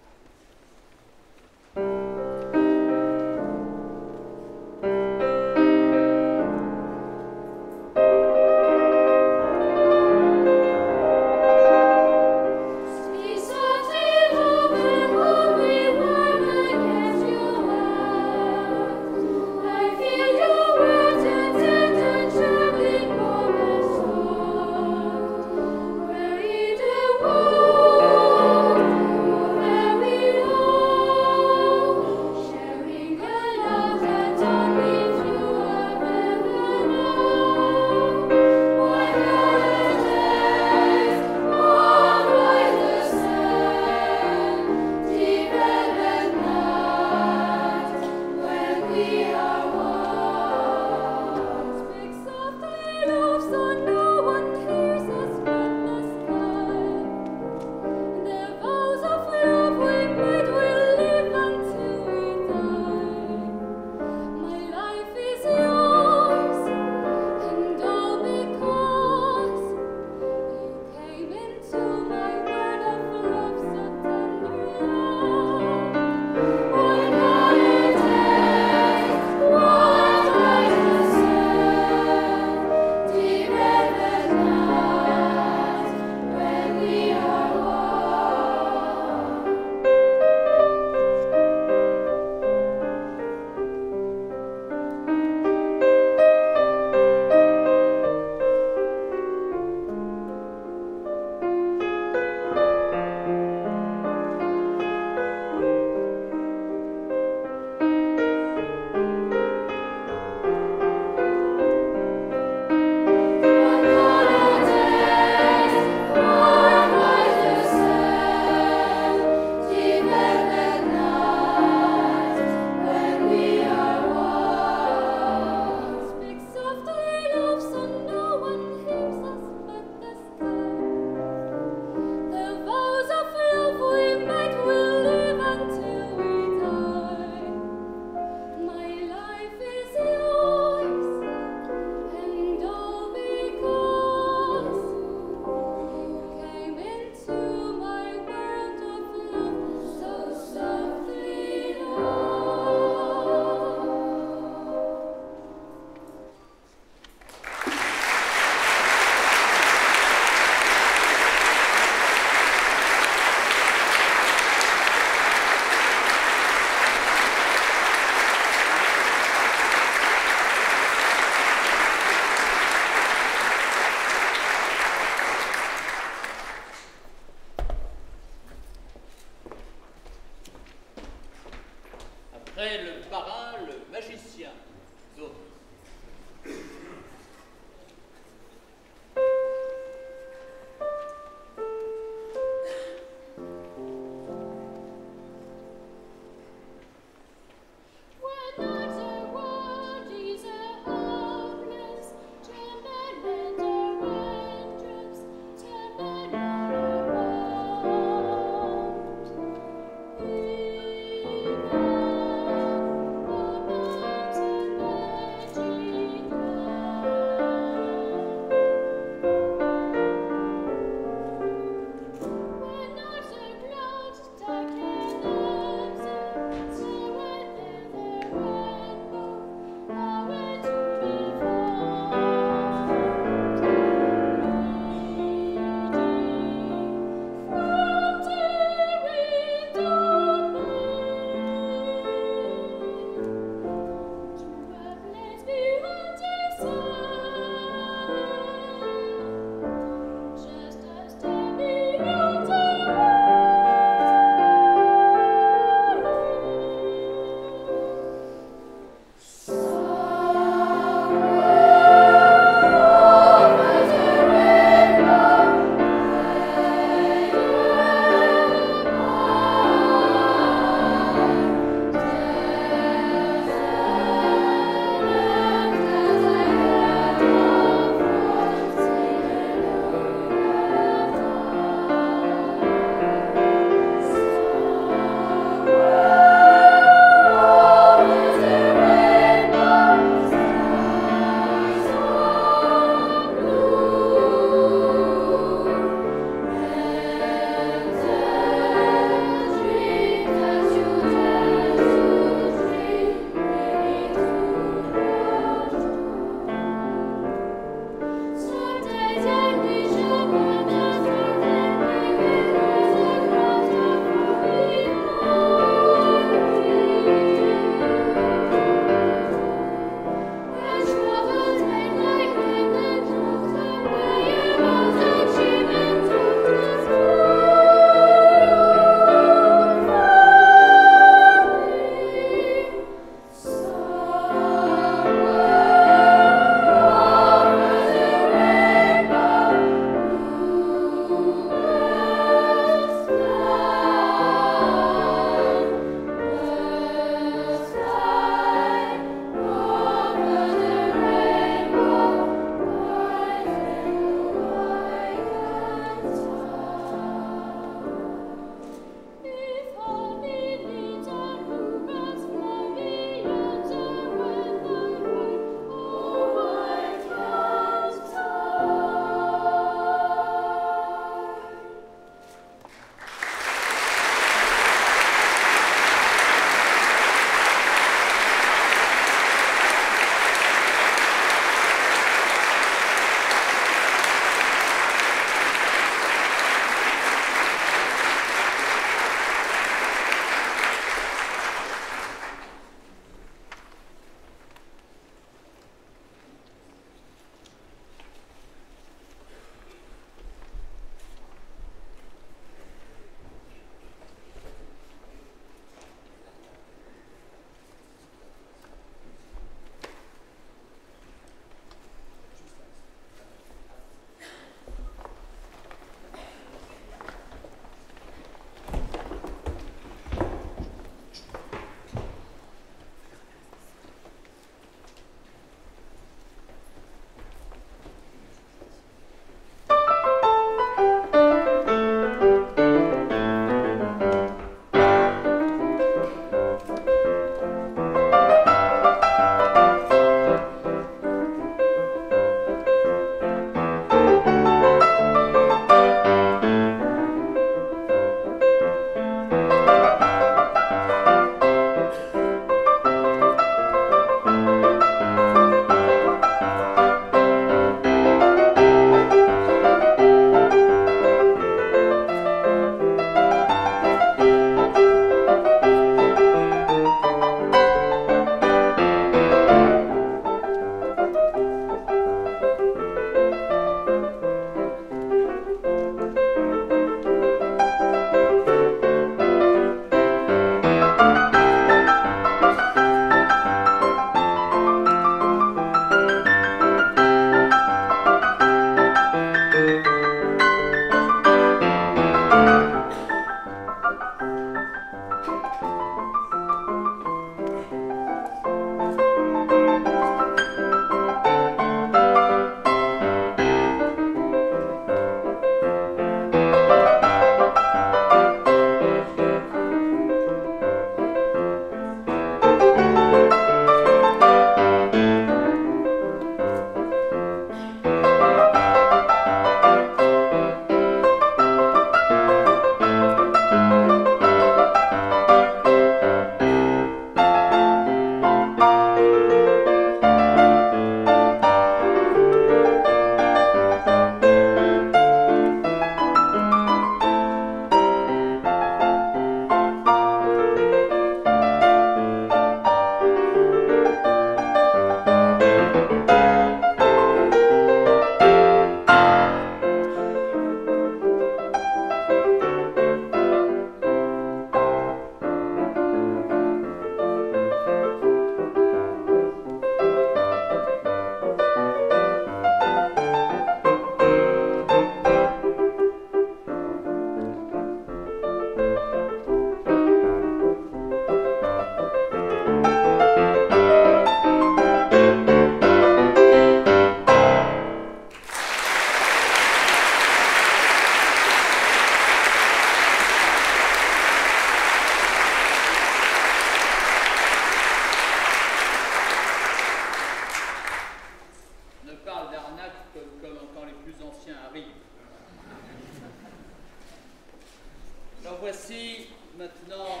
voici maintenant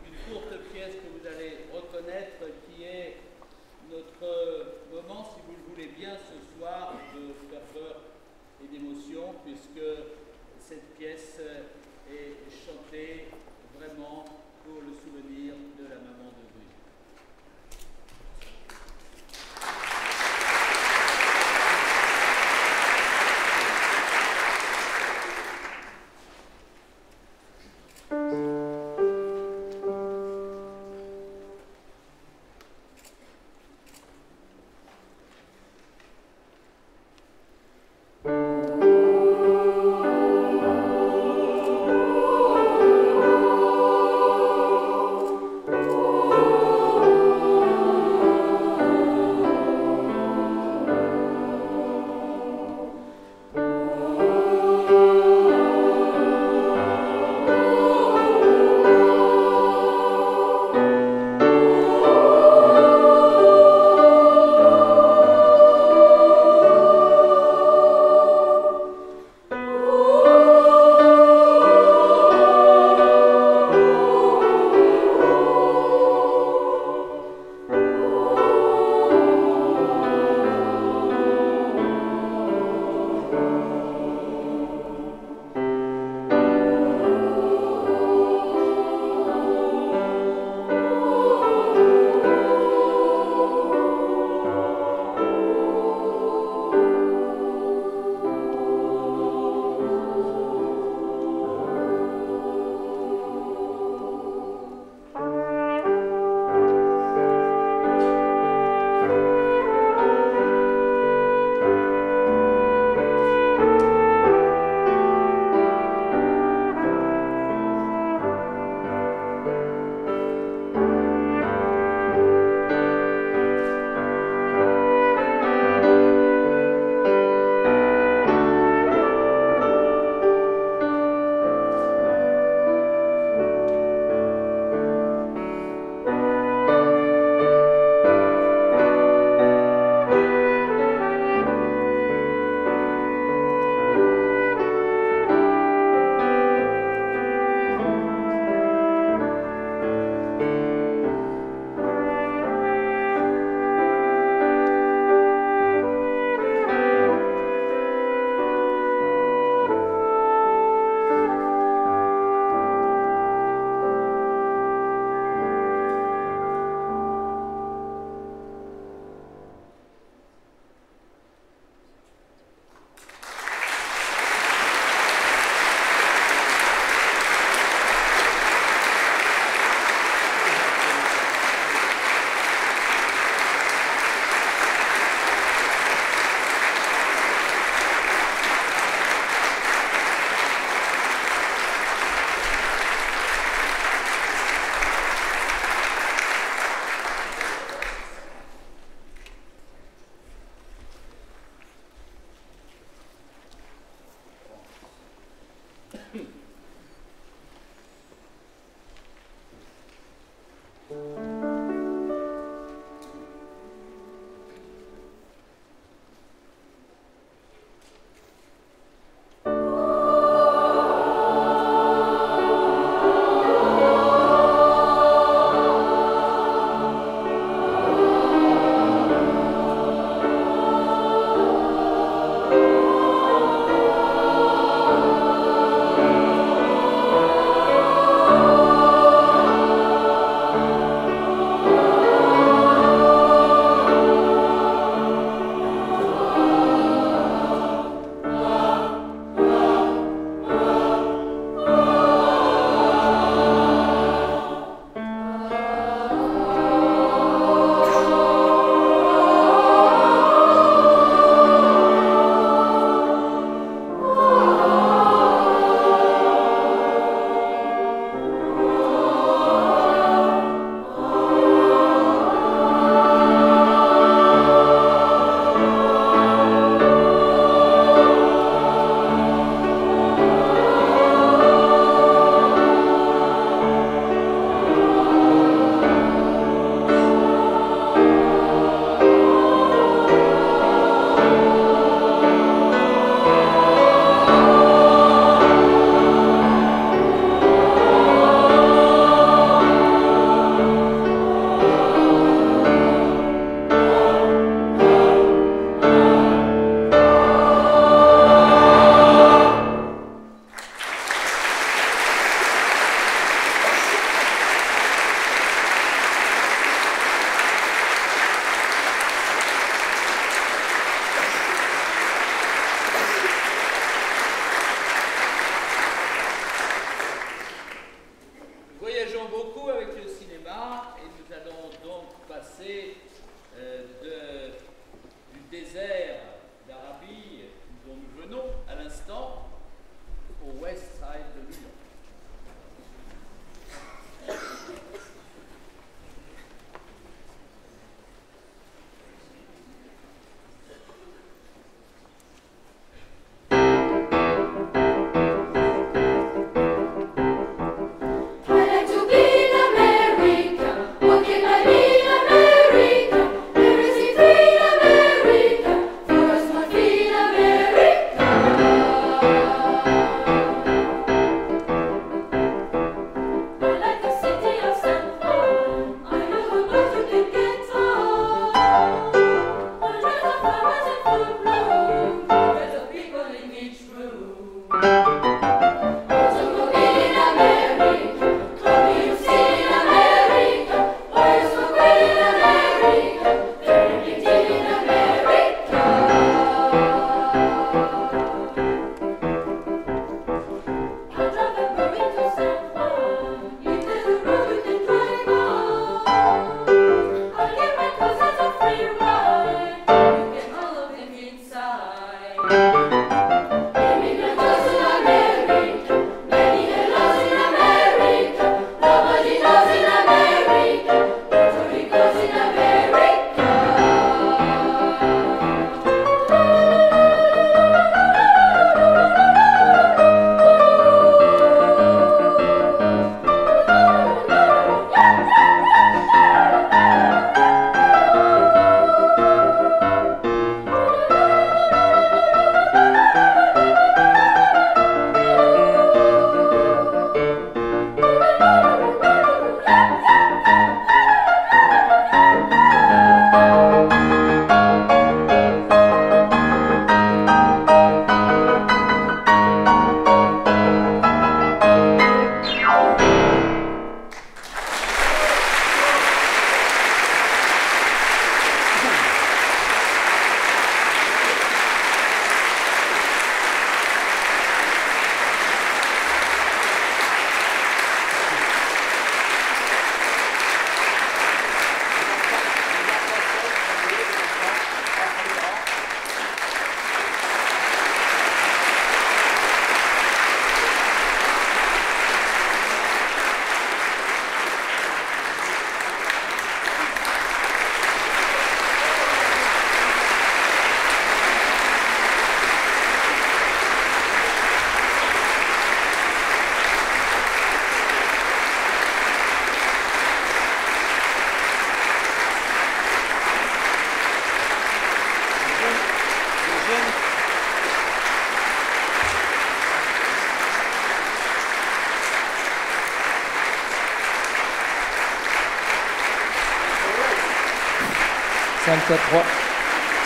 une courte pièce que vous allez reconnaître qui est notre moment, si vous le voulez bien, ce soir de ferveur et d'émotion, puisque cette pièce est chantée vraiment pour le souvenir de la maman de Brigitte. Thank you.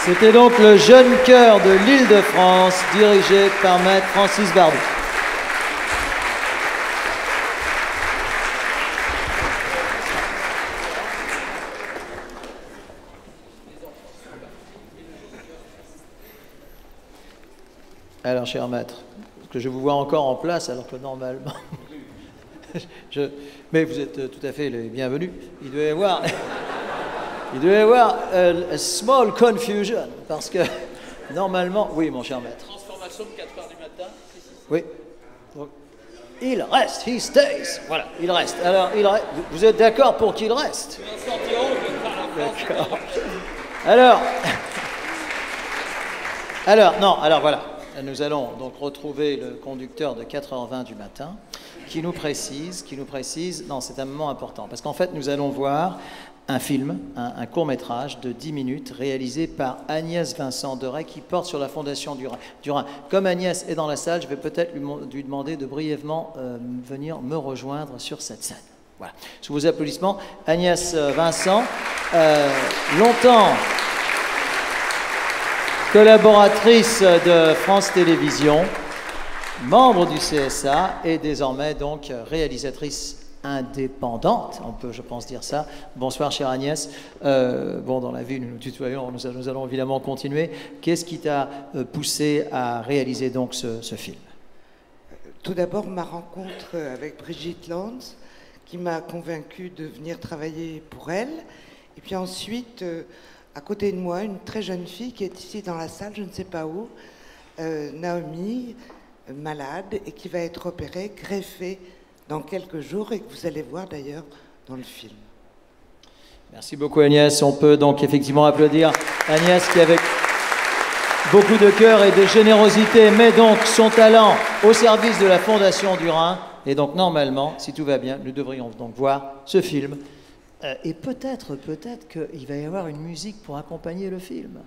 C'était donc le jeune chœur de l'Île-de-France, dirigé par maître Francis Bardou. Alors, cher maître, que je vous vois encore en place, alors que normalement... Mais vous êtes tout à fait les bienvenus. Il doit y avoir a small confusion, parce que normalement... Oui, mon cher maître. Transformation de 4 heures du matin. Oui. Donc, il reste, he stays. Voilà, il reste. Alors, vous êtes d'accord pour qu'il reste? D'accord. Alors voilà. Nous allons donc retrouver le conducteur de 4h20 du matin qui nous précise, non, c'est un moment important, parce qu'en fait, nous allons voir un film, un court-métrage de 10 minutes réalisé par Agnès Vincent Deray qui porte sur la Fondation du Rhin. Comme Agnès est dans la salle, je vais peut-être lui demander de brièvement venir me rejoindre sur cette scène. Voilà. Sous vos applaudissements, Agnès Vincent, longtemps collaboratrice de France Télévisions, membre du CSA et désormais donc réalisatrice indépendante, on peut je pense dire ça. Bonsoir chère Agnès. Dans la vie nous nous tutoyons, nous allons évidemment continuer. Qu'est-ce qui t'a poussé à réaliser donc ce film? Tout d'abord ma rencontre avec Brigitte Lanz qui m'a convaincue de venir travailler pour elle, et puis ensuite à côté de moi, une très jeune fille qui est ici dans la salle, je ne sais pas où, Naomi, malade, et qui va être opérée, greffée dans quelques jours, et que vous allez voir d'ailleurs dans le film. Merci beaucoup Agnès. On peut donc effectivement applaudir Agnès qui, avec beaucoup de cœur et de générosité, met donc son talent au service de la Fondation du Rhin. Et donc normalement, si tout va bien, nous devrions donc voir ce film. Et peut-être qu'il va y avoir une musique pour accompagner le film.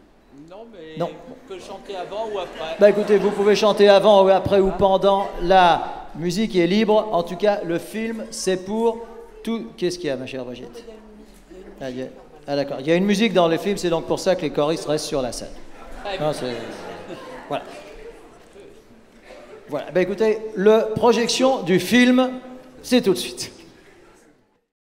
Non, mais non. On peut chanter avant ou après. Bah écoutez, vous pouvez chanter avant ou après ou pendant. La musique est libre. En tout cas, le film, c'est pour tout... Qu'est-ce qu'il y a, ma chère Brigitte? Ah d'accord. Il y a une musique dans le film, c'est donc pour ça que les choristes restent sur la scène. Non, voilà. Voilà, ben écoutez, la projection du film, c'est tout de suite.